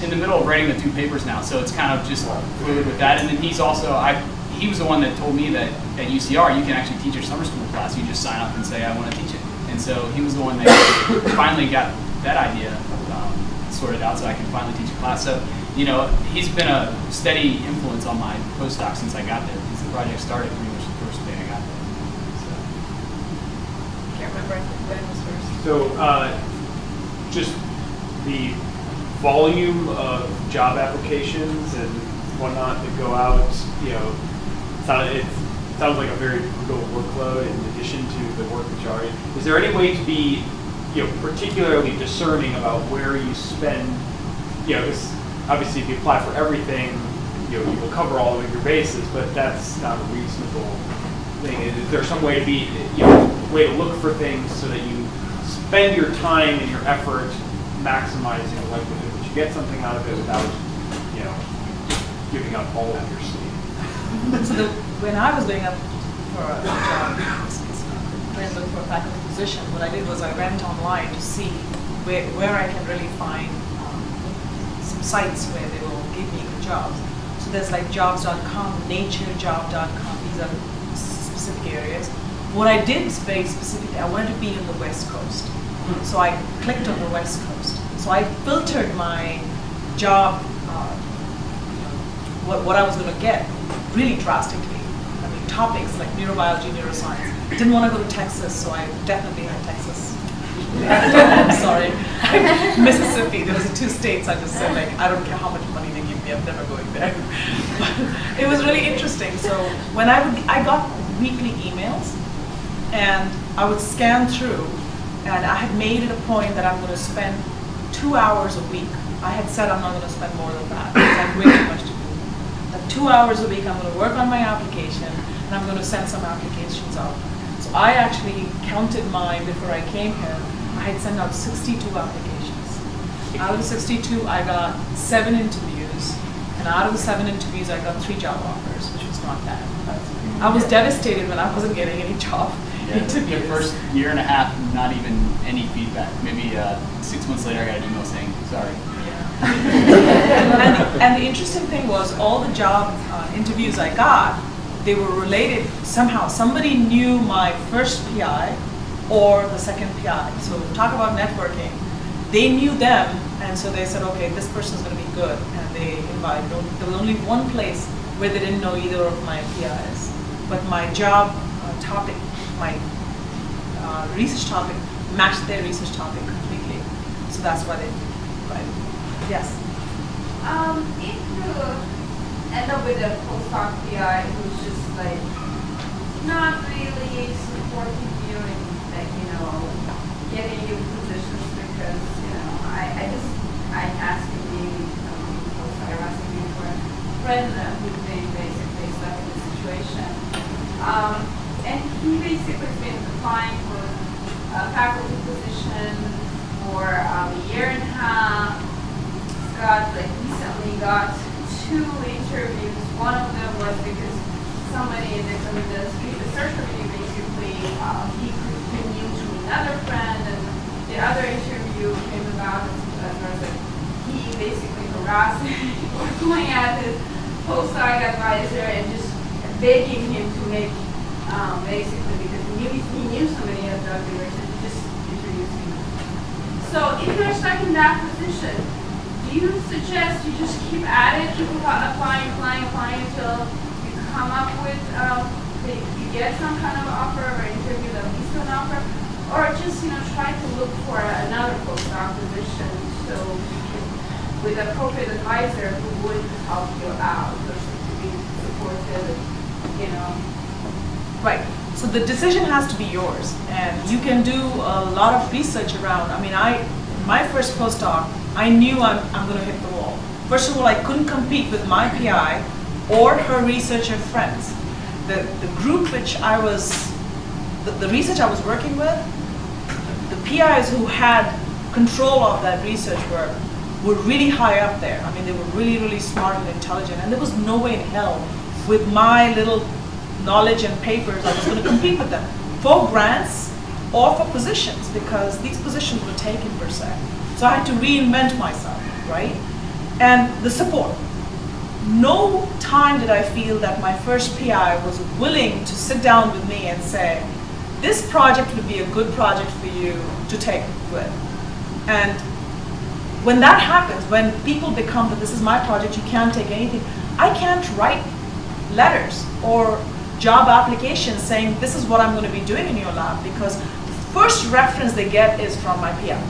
in the middle of writing the 2 papers now, so it's kind of just fluid with that. And then he's also, he was the one that told me that at UCR you can actually teach your summer school class. You just sign up and say, I want to teach it. And so he was the one that finally got that idea sorted out so I can finally teach a class. So, he's been a steady influence on my postdoc since I got there, because the project started pretty much the first day I got there. Can't remember. I think Ben was first. So, just the volume of job applications and whatnot that go out, it sounds like a very brutal workload in addition to the work that you already. Is there any way to be, particularly discerning about where you spend, obviously if you apply for everything, you will cover all of your bases, but that's not a reasonable thing. Is there some way to be, way to look for things so that you spend your time and your effort maximizing the likelihood that you get something out of it without, giving up all of your sleep? So when I was going up for a job, when I looked for a faculty position, what I did was I went online to see where I can really find some sites where they will give me good jobs. So there's like jobs.com, naturejob.com, these are specific areas. What I did very specifically, I wanted to be on the West Coast. So I clicked on the West Coast. So I filtered my job, what I was going to get really drastically. I mean, topics like neurobiology, neuroscience. Didn't want to go to Texas, so I definitely had Texas. I'm sorry. Mississippi, those are 2 states I just said, like, I don't care how much money they give me, I'm never going there. But it was really interesting. So when I got weekly emails, and I would scan through, and I had made it a point that I'm going to spend 2 hours a week. I had said I'm not going to spend more than that, because I have way too much to do. That 2 hours a week I'm going to work on my application, and I'm going to send some applications out. So I actually counted mine before I came here. I had sent out 62 applications. Out of the 62, I got 7 interviews, and out of the 7 interviews, I got 3 job offers, which was not bad. I was devastated when I wasn't getting any job interviews. The first year and a half, not even any feedback. Maybe 6 months later, I got an email saying, Sorry. And the interesting thing was all the job interviews I got, they were related somehow. Somebody knew my first PI or the second PI. So talk about networking. They knew them, and so they said, okay, this person's going to be good. And they invited. There was only one place where they didn't know either of my PIs. But my job topic, my research topic, matched their research topic completely. So that's why they invited. Yes? If you end up with a postdoc PI who's just like not really supporting you in like, getting you positions because, I asked him I was asking him for a friend who's been basically stuck in the situation. And he basically has been applying for a faculty position for a year and a half. Recently got 2 interviews. One of them was because somebody in the search committee basically he could use another friend, and the other interview came about as he basically harassed or going at his postdoc advisor and just begging him to make basically because he knew somebody at the university to just introduce him. So if you're stuck in that position, do you suggest you just keep at it, keep applying until you come up with, you get some kind of offer or interview that leads to an offer, or just try to look for another postdoc position so you can, with an appropriate advisor who would help you out or to be supportive, Right. So the decision has to be yours, and you can do a lot of research around. I mean, my first postdoc, I knew I'm going to hit the wall. First of all, I couldn't compete with my PI or her researcher friends. The group which I was, the research I was working with, the PIs who had control of that research work were really high up there. I mean, they were really, really smart and intelligent, and there was no way in hell with my little knowledge and papers I was going to compete with them for grants or for positions, because these positions were taken per se. So I had to reinvent myself, right? And the support. No time did I feel that my first PI was willing to sit down with me and say, this project would be a good project for you to take with. And when that happens, when people become that this is my project, you can't take anything, I can't write letters or job applications saying this is what I'm going to be doing in your lab, because the first reference they get is from my PI.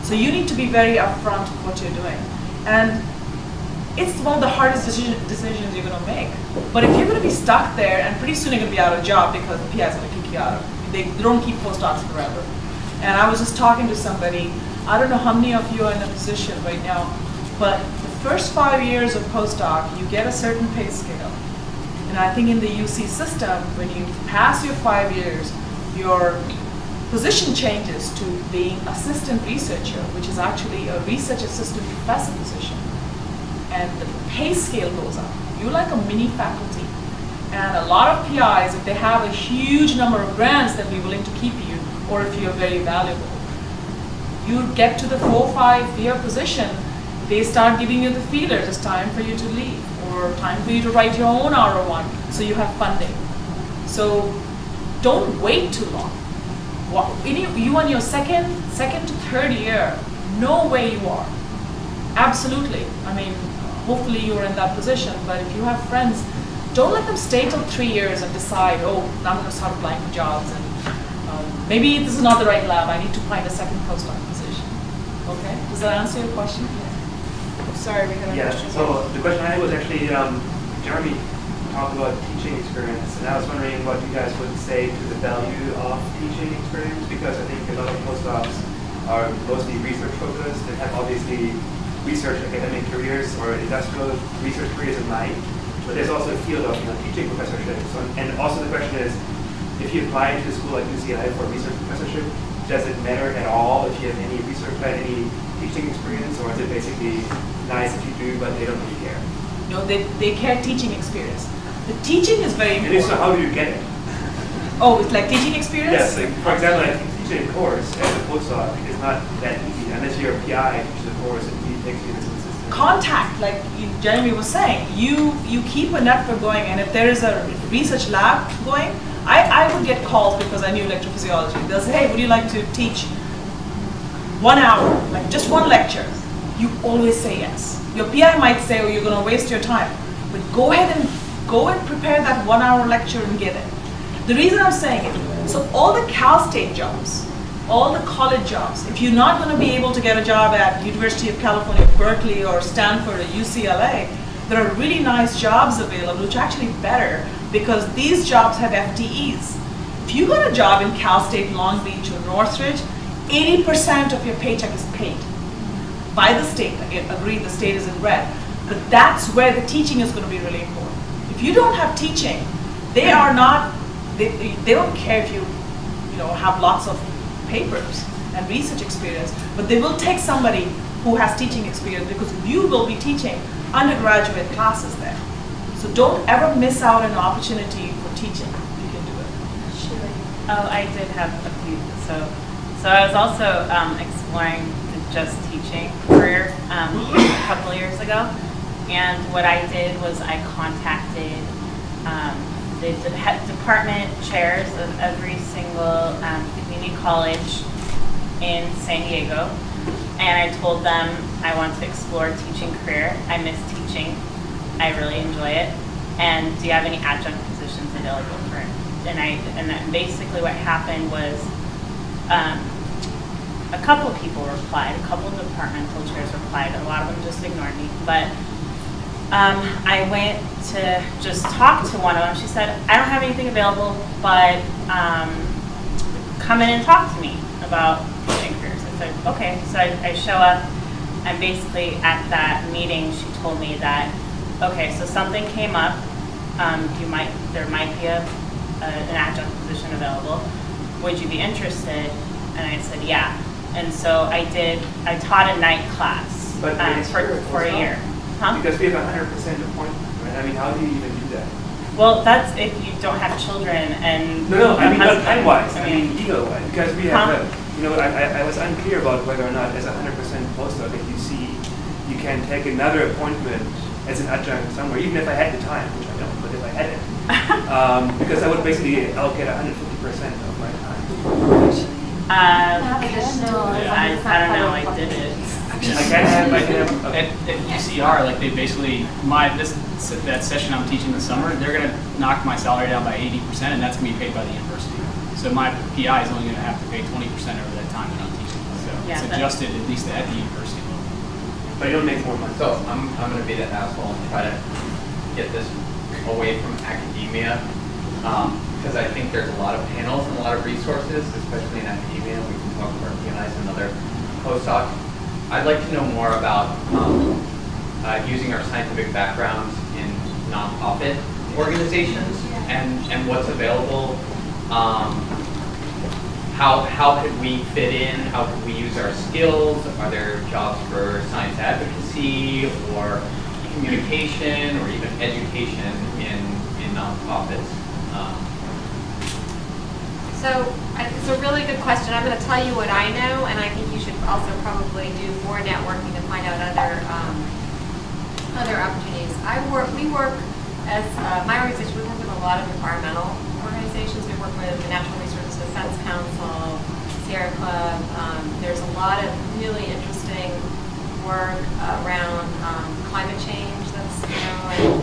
So you need to be very upfront with what you're doing. And it's one of the hardest decisions you're going to make. But if you're going to be stuck there, and pretty soon you're going to be out of a job because the PI is going to kick you out. They don't keep postdocs forever. And I was just talking to somebody, I don't know how many of you are in a position right now, but the first 5 years of postdoc, you get a certain pay scale. And I think in the UC system, when you pass your 5 years, your position changes to being assistant researcher, which is actually a research assistant professor position. And the pay scale goes up. You're like a mini faculty. And a lot of PIs, if they have a huge number of grants, they'll be willing to keep you, or if you're very valuable. You get to the 4 or 5 year position, they start giving you the feelers. It's time for you to leave, or time for you to write your own R01, so you have funding. So don't wait too long. You on your second to third year, know where you are. Absolutely. I mean, hopefully you're in that position, but if you have friends, don't let them stay till 3 years and decide, oh, now I'm going to start applying for jobs, and maybe this is not the right lab, I need to find a second postdoc position. Okay? Does that answer your question? Sorry, we had a question. So the question I had was actually, Jeremy talked about teaching experience, and I was wondering what you guys would say to the value of teaching experience, because I think a lot of postdocs are mostly research focused and have obviously research academic careers or industrial research careers in mind, but there's also a field of teaching professorship. So, and also the question is, if you apply to a school like UCLA for a research professorship, does it matter at all if you have any research, any teaching experience, or is it basically nice if you do, but they don't really care? No, they care teaching experience. The teaching is very important. And so how do you get it? Oh, it's like teaching experience? Yes, like, for example, I think teaching a course as a postdoc is not that easy unless you're a PI, teaches a course and he takes you as an assistant? Contact, like Jeremy was saying, you keep a network going, and if there is a research lab going, I would get calls because I knew electrophysiology. They'll say, hey, would you like to teach 1 hour, like just one lecture? You always say yes. Your PI might say, oh, you're going to waste your time, but go ahead and prepare that 1 hour lecture and get it. The reason I'm saying it, so all the Cal State jobs, all the college jobs, if you're not going to be able to get a job at University of California, Berkeley, or Stanford, or UCLA, there are really nice jobs available, which are actually better, because these jobs have FTEs. If you got a job in Cal State, Long Beach, or Northridge, 80% of your paycheck is paid by the state. Again, agree, the state is in red, but that's where the teaching is going to be really important. If you don't have teaching, they are not, they don't care if you have lots of papers and research experience, but they will take somebody who has teaching experience, because you will be teaching undergraduate classes there. So don't ever miss out on an opportunity for teaching if you can do it. Oh, I did have a few. So I was also exploring the just teaching career a couple of years ago, and what I did was I contacted the department chairs of every single community college in San Diego, and I told them I want to explore a teaching career. I miss teaching. I really enjoy it. And do you have any adjunct positions available for it? And then basically what happened was a couple people replied, a couple of departmental chairs replied. A lot of them just ignored me, but I went to just talk to one of them. She said, I don't have anything available, but come in and talk to me about teaching careers. I said, okay. So I show up, and basically at that meeting, she told me that, okay, so something came up. There might be an adjunct position available. Would you be interested? And I said, yeah. And so I taught a night class for a year. Huh? Because we have 100% appointment, right? I mean, how do you even do that? Well, that's if you don't have children and... No, I mean, but time-wise, I mean, ego-wise, because we have, I was unclear about whether or not as a 100% postdoc at UC, you can take another appointment as an adjunct somewhere, even if I had the time, which I don't, but if I had it. Because I would basically allocate 150% of my time. I don't know, I did it. I can have at UCR, like they basically, that session I'm teaching this summer, they're going to knock my salary down by 80%, and that's going to be paid by the university. So my PI is only going to have to pay 20% over that time that I'm teaching. So yeah, it's adjusted at least at the university level. But you don't make more money. So I'm going to be the asshole and try to get this away from academia, because I think there's a lot of panels and a lot of resources, especially in academia. We can talk about PIs and other postdocs. I'd like to know more about using our scientific backgrounds in nonprofit organizations and what's available. How could we fit in? How could we use our skills? Are there jobs for science advocacy or communication or even education in nonprofits? So it's a really good question. I'm going to tell you what I know, and I think you should also probably do more networking to find out other opportunities. We work as my organization. We work with a lot of environmental organizations. We work with the Natural Resources Defense Council, Sierra Club. There's a lot of really interesting work around climate change. That's and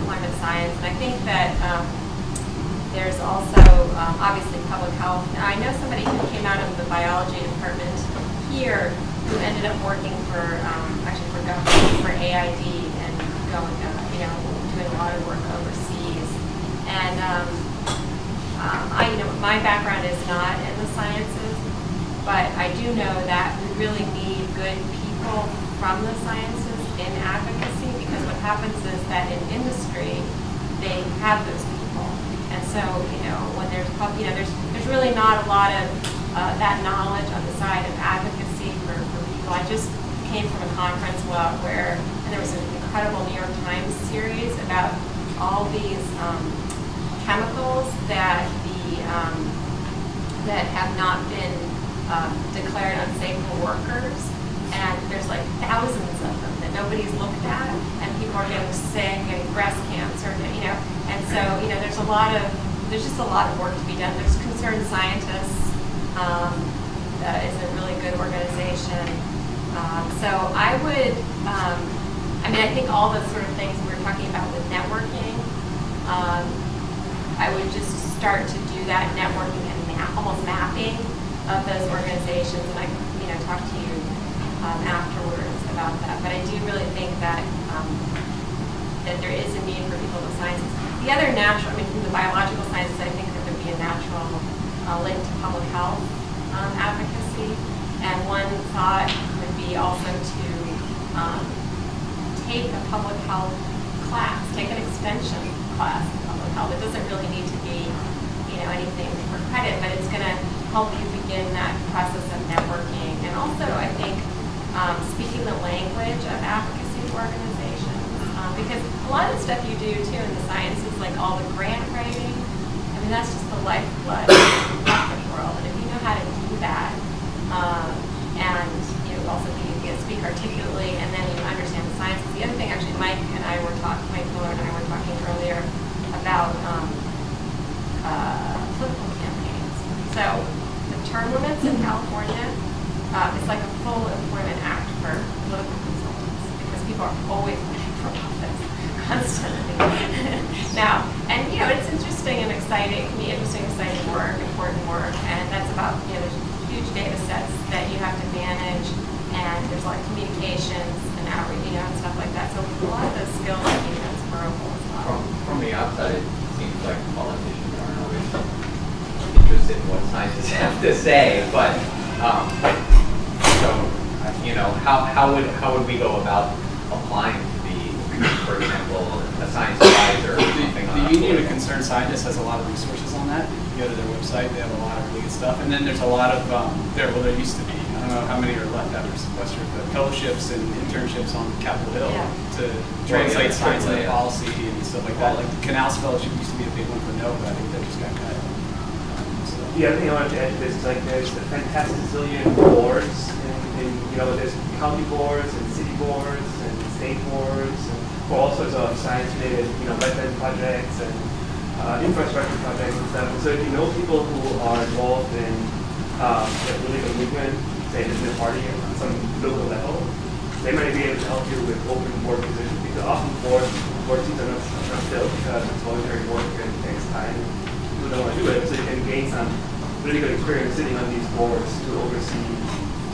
climate science, and I think that. There's also obviously public health. Now, I know somebody who came out of the biology department here who ended up working for actually for government for AID and going doing a lot of work overseas. And my background is not in the sciences, but I do know that we really need good people from the sciences in advocacy, because what happens is that in industry they have those people. And so, when there's really not a lot of that knowledge on the side of advocacy for people. I just came from a conference where there was an incredible New York Times series about all these chemicals that that have not been declared unsafe for workers. and there's like thousands of them that nobody's looked at, and people are getting sick, getting breast cancer, you know, and so, you know, there's just a lot of work to be done. There's Concerned Scientists, that is a really good organization. So I would, I mean, I think all the sort of things we were talking about with networking, I would just start to do that networking and almost mapping of those organizations, and I can, you know, talk to you afterwards about that. But I do really think that that there is a need for people with sciences. The other natural, I mean, from the biological sciences, I think that there'd be a natural link to public health advocacy, and one thought would be also to take a public health class, take an extension class in public health. It doesn't really need to be, you know, anything for credit, but it's going to help you begin that process of networking. And also, I think, speaking the language of advocacy organizations, because a lot of the stuff you do, too, in the sciences, like all the grant writing, I mean, that's just the lifeblood of the nonprofit world. And if you know how to do that, and you know, also speak articulately, and then you understand the sciences. The other thing, actually, Mike Miller and I were talking earlier about political campaigns. So the term limits in California is like a full employment act for political consultants, because people are always running for office constantly. Now, and you know, it's interesting and exciting. It can be interesting, exciting work, important work, and that's about, you know, there's huge data sets that you have to manage, and there's a lot of communications and outreach, you know, and stuff like that. So a lot of those skills are transferable as well. From the outside, it seems like politicians aren't always interested in what scientists have to say, but so you know, how would we go about applying to be, for example, a science advisor or something? The Union of Concerned Scientists has a lot of resources on that. If you go to their website, they have a lot of really good stuff. And then there's a lot of there used to be, I don't know how many are left after sequester, but fellowships and internships on Capitol Hill to translate science into policy and stuff like that. Like the Canals Fellowship used to be a big one for NOVA. I think that just got cut. The other thing I wanted to add to this is, like, there's a fantastic zillion boards, and you know, there's county boards and city boards and state boards, and for all sorts of science-related, you know, wetland projects and infrastructure projects and stuff. And so if you know people who are involved in the political movement, say in the party on some local level, they might be able to help you with open board positions, because often board seats are not filled because it's voluntary work and it takes time. People don't want to do it, so you can gain some really good experience sitting on these boards to oversee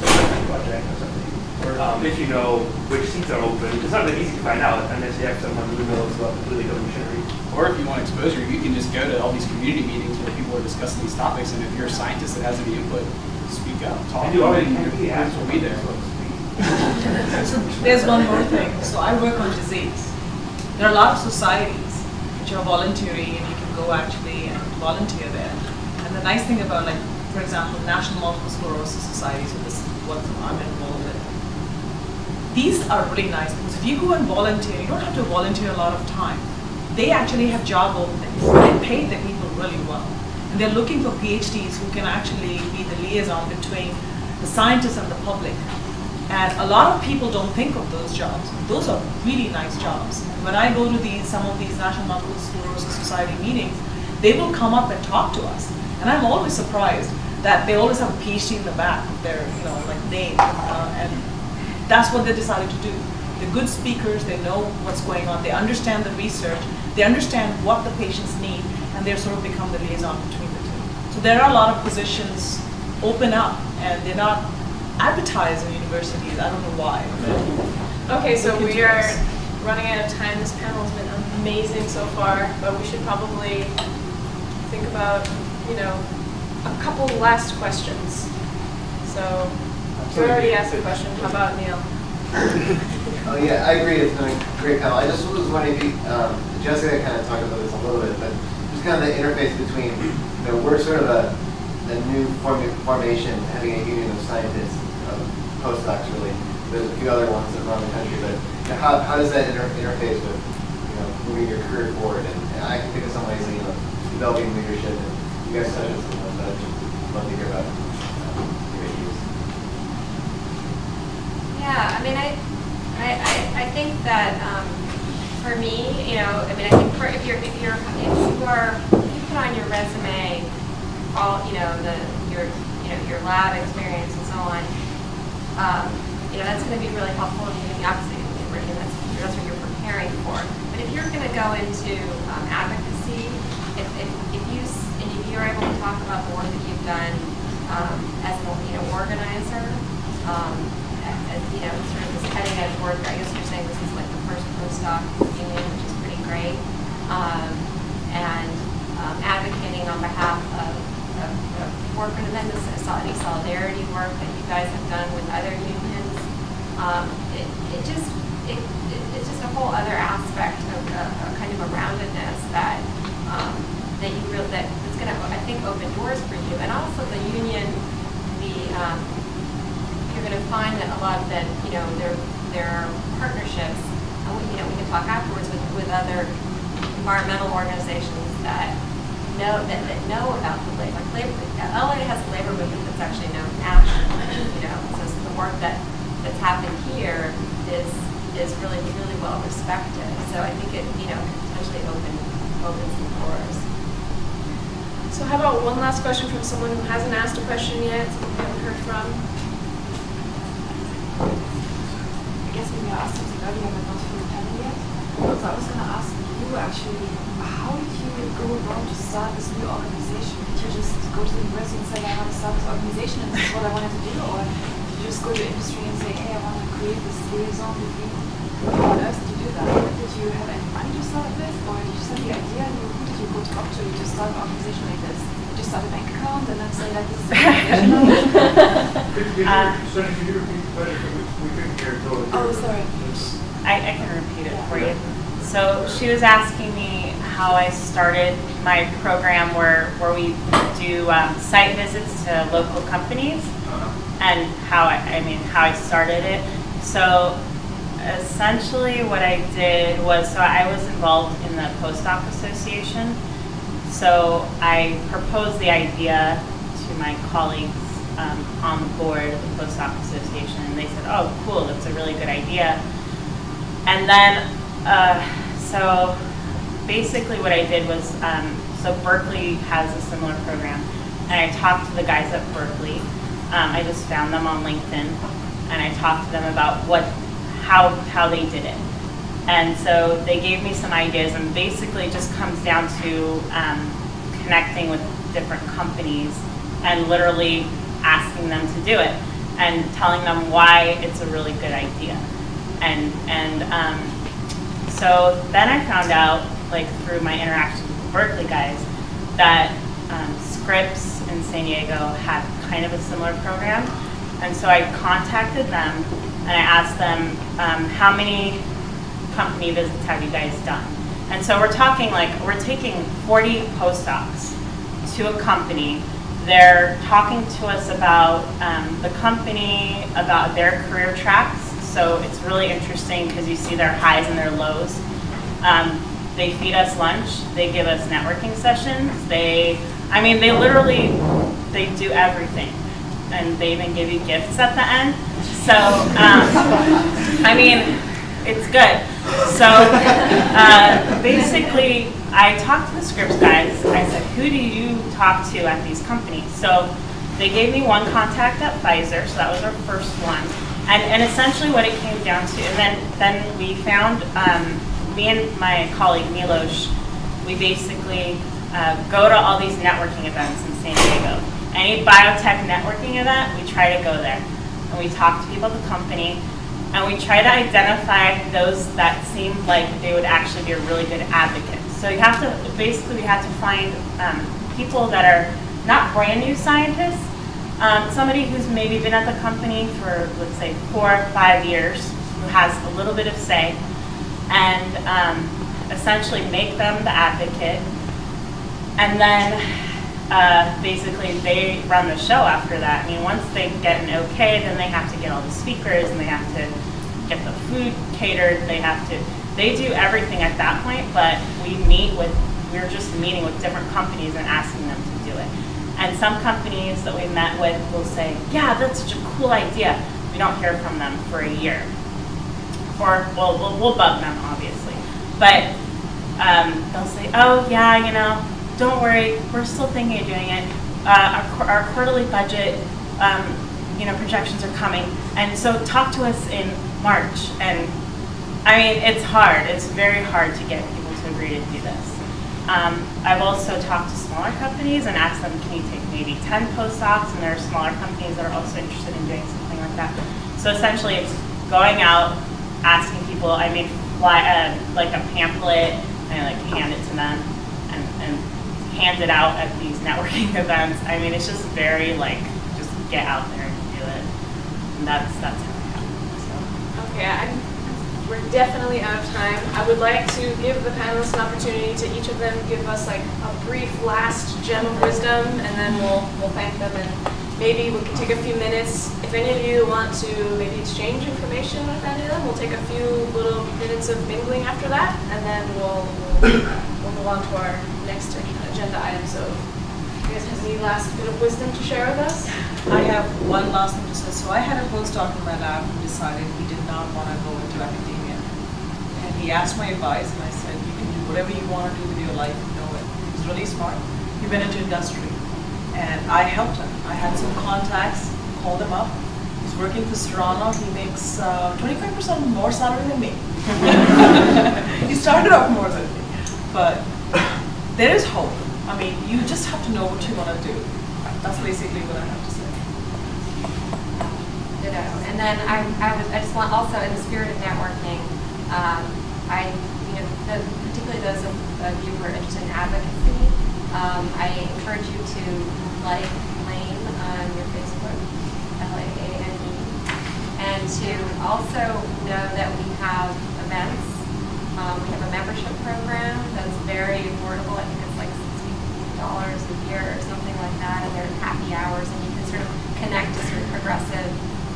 some project or something. Or if you know which seats are open, it's not that easy to find out unless you have someone who knows about the political machinery. Or if you want exposure, you can just go to all these community meetings where people are discussing these topics, and if you're a scientist that has any input, speak up, talk. And you already your friends will be there. So there's one more thing. So I work on disease. There are a lot of societies which are voluntary, and you can go actually and volunteer there. And the nice thing about, like, for example, National Multiple Sclerosis Society, so this is what I'm involved in. These are really nice, because if you go and volunteer, you don't have to volunteer a lot of time. They actually have job openings. They pay the people really well. And they're looking for PhDs who can actually be the liaison between the scientists and the public. And a lot of people don't think of those jobs. Those are really nice jobs. When I go to some of these National Multiple Sclerosis Society meetings, they will come up and talk to us. And I'm always surprised that they always have a PhD in the back of their, you know, like name. And that's what they decided to do. They're good speakers, they know what's going on, they understand the research, they understand what the patients need, and they're sort of become the liaison between the two. So there are a lot of positions open up, and they're not advertised in universities. I don't know why. Okay, so we are running out of time. This panel has been amazing so far, but we should probably think about, you know, a couple last questions. So you already asked a question. How about Neil? Oh yeah, I agree. It's been a great panel. I just was wondering if you, Jessica kind of talked about this a little bit, but just kind of the interface between, you know, we're sort of a new formation, having a union of scientists, postdocs really. There's a few other ones around the country, but you know, how does that interface with, you know, moving your career forward? And I can think of some ways, you know, developing leadership, and you guys touched on some of that. I'd love to hear about your ideas. Yeah, I mean, I think that for me, you know, I mean, I think if you put on your resume all, you know, your lab experience and so on, you know, that's going to be really helpful in getting obviously written. That's what you're preparing for. But if you're going to go into advocacy, if you're able to talk about the work that you've done as an organizer, as, you know, sort of this cutting edge work. I guess you're saying this is like the first postdoc union, which is pretty great, and advocating on behalf of work, and then this any solidarity work that you guys have done with other unions. It's just a whole other aspect of a kind of a roundedness that that's going to, I think, open doors for you. And also the union, you're going to find that a lot of that, you know, there are partnerships, and we can talk afterwards with other environmental organizations that know about the labor. LA has a labor movement that's actually known nationally, you know, so the work that's happened here is really, really well respected. So I think it, you know, can potentially open some doors. So how about one last question from someone who hasn't asked a question yet, someone we haven't heard from? I guess maybe I asked something earlier, but not from the panel yet. So I was going to ask you actually, how did you go about to start this new organization? Did you just go to the university and say, I want to start this organization and this is what I wanted to do? Or did you just go to industry and say, hey, I want to create this liaison between? How on earth did you do that? Did you have any money to start with? Or did you just have the idea and who did you go talk to start an organization like this? Did you start a bank account and then say like this is an organization? Could you repeat the question? We couldn't hear it totally. Oh, sorry. I can repeat it for you. So she was asking me how I started my program where we do site visits to local companies and how I started it. So essentially what I did was, so I was involved in the Postdoc Association. So I proposed the idea to my colleagues on the board of the Postdoc Association, and they said, oh, cool, that's a really good idea. And then, so basically what I did was, so Berkeley has a similar program, and I talked to the guys at Berkeley. I just found them on LinkedIn, and I talked to them about how they did it. And so they gave me some ideas, and basically it just comes down to connecting with different companies and literally asking them to do it and telling them why it's a really good idea. So then I found out, like through my interactions with the Berkeley guys, that Scripps in San Diego had kind of a similar program. And so I contacted them and I asked them, how many company visits have you guys done? And so we're talking like, we're taking 40 postdocs to a company. They're talking to us about the company, about their career tracks. So it's really interesting because you see their highs and their lows. They feed us lunch. They give us networking sessions. They literally do everything. And they even give you gifts at the end. So, I mean, it's good. So basically, I talked to the Scripps guys. I said, who do you talk to at these companies? So they gave me one contact at Pfizer, so that was our first one. And essentially what it came down to, and then we found, me and my colleague Milos, we basically go to all these networking events in San Diego. Any biotech networking event, we try to go there. And we talk to people at the company, and we try to identify those that seem like they would actually be a really good advocate. So you have to, basically we have to find people that are not brand new scientists, somebody who's maybe been at the company for, let's say, 4 or 5 years, who has a little bit of say, and essentially make them the advocate. And then basically they run the show after that. I mean, once they get an okay, then they have to get all the speakers and they have to get the food catered. They do everything at that point, but we're just meeting with different companies and asking them to do it. And some companies that we met with will say, yeah, that's such a cool idea, we don't hear from them for a year. Or we'll bug them, obviously. But they'll say, oh yeah, you know, don't worry, we're still thinking of doing it. Our quarterly budget, you know, projections are coming, and so talk to us in March. And I mean, it's hard. It's very hard to get people to agree to do this. I've also talked to smaller companies and asked them, can you take maybe 10 postdocs? And there are smaller companies that are also interested in doing something like that. So essentially, it's going out, asking people. I made like a pamphlet, and I like hand it to them, and hand it out at these networking events. I mean, it's just very like, just get out there and do it. And that's how it happens. So. Okay, we're definitely out of time. I would like to give the panelists an opportunity to each of them give us like a brief last gem of wisdom, and then we'll thank them, and maybe we can take a few minutes. If any of you want to maybe exchange information with any of them, we'll take a few little minutes of mingling after that, and then we'll move on to our next agenda item. So, you guys have any last bit of wisdom to share with us? I have one last thing to say. So I had a postdoc in my lab who decided he did not want to go into academia. And he asked my advice, and I said, you can do whatever you want to do with your life, you know it. He's really smart. He went into industry. And I helped him. I had some contacts, called him up. He's working for Serrano. He makes 25% more salary than me. He started off more than me. But there is hope. I mean, you just have to know what you want to do. That's basically what I have to say. Ditto. And then I just want also, in the spirit of networking, particularly those of you who are interested in advocacy, I encourage you to like Lane on your Facebook, LAANE, and to also know that we have events. We have a membership program that's very affordable. I think it's like $60 a year or something like that, and they're happy hours, and you can sort of connect to sort of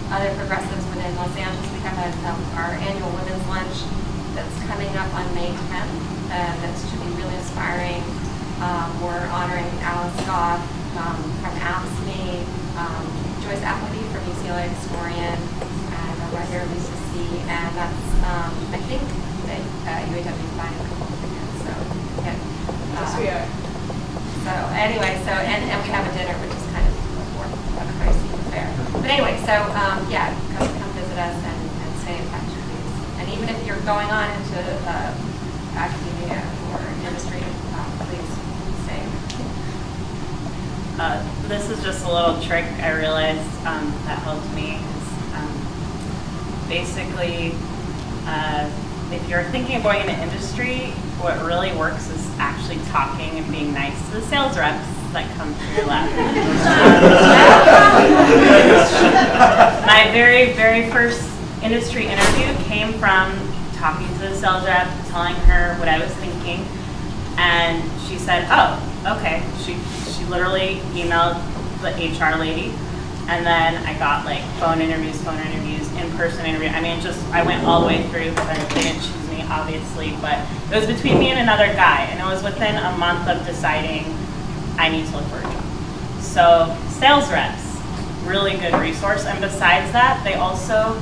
other progressives within Los Angeles. We have our annual women's lunch that's coming up on May 10th. That should be really inspiring. We're honoring Alice Goff from AFSCME, Joyce Appleby from UCLA historian, and a writer, Lisa C. And that's, I think, that UAW is buying a couple of tickets. So, yeah. Yes, we are. So anyway, and we have a dinner, which is kind of more a pricey affair. But anyway, so yeah, come visit us and stay in touch, please. And even if you're going on into academia or industry, please stay. This is just a little trick I realized that helped me. Basically, if you're thinking of going into industry, what really works is actually talking and being nice to the sales reps that come through your lab. My very, very first industry interview came from talking to the sales rep, telling her what I was thinking, and she said, oh, okay. She literally emailed the HR lady, and then I got like phone interviews, in-person interview. I mean, I went all the way through, because they didn't choose me, obviously, but it was between me and another guy, and it was within a month of deciding I need to look for a job. So sales reps, really good resource, and besides that, they also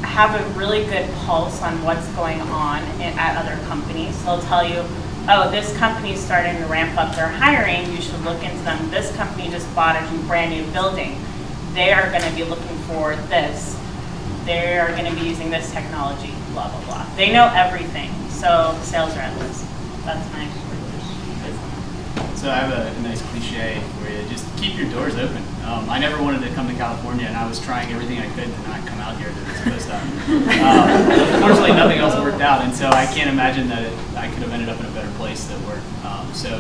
have a really good pulse on what's going on at other companies. So they'll tell you, oh, this company is starting to ramp up their hiring, you should look into them. This company just bought a brand new building. They are going to be looking for this. They are going to be using this technology, blah, blah, blah. They know everything. So sales reps, that's my wisdom. So I have a nice cliche for you. Just keep your doors open. I never wanted to come to California, and I was trying everything I could to not come out here to this postdoc. Unfortunately, nothing else worked out, and so I can't imagine that I could have ended up in a better place to work. So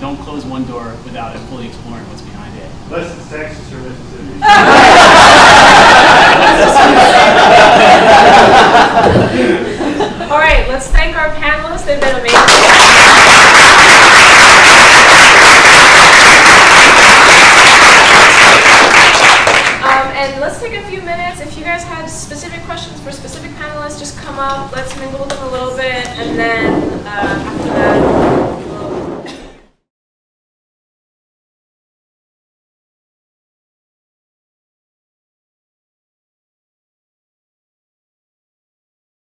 don't close one door without fully exploring what's behind it. Unless it's Texas or Mississippi. All right, let's thank our panelists. They've been amazing. And let's take a few minutes. If you guys had specific questions for specific panelists, just come up. Let's mingle with them a little bit, and then after that.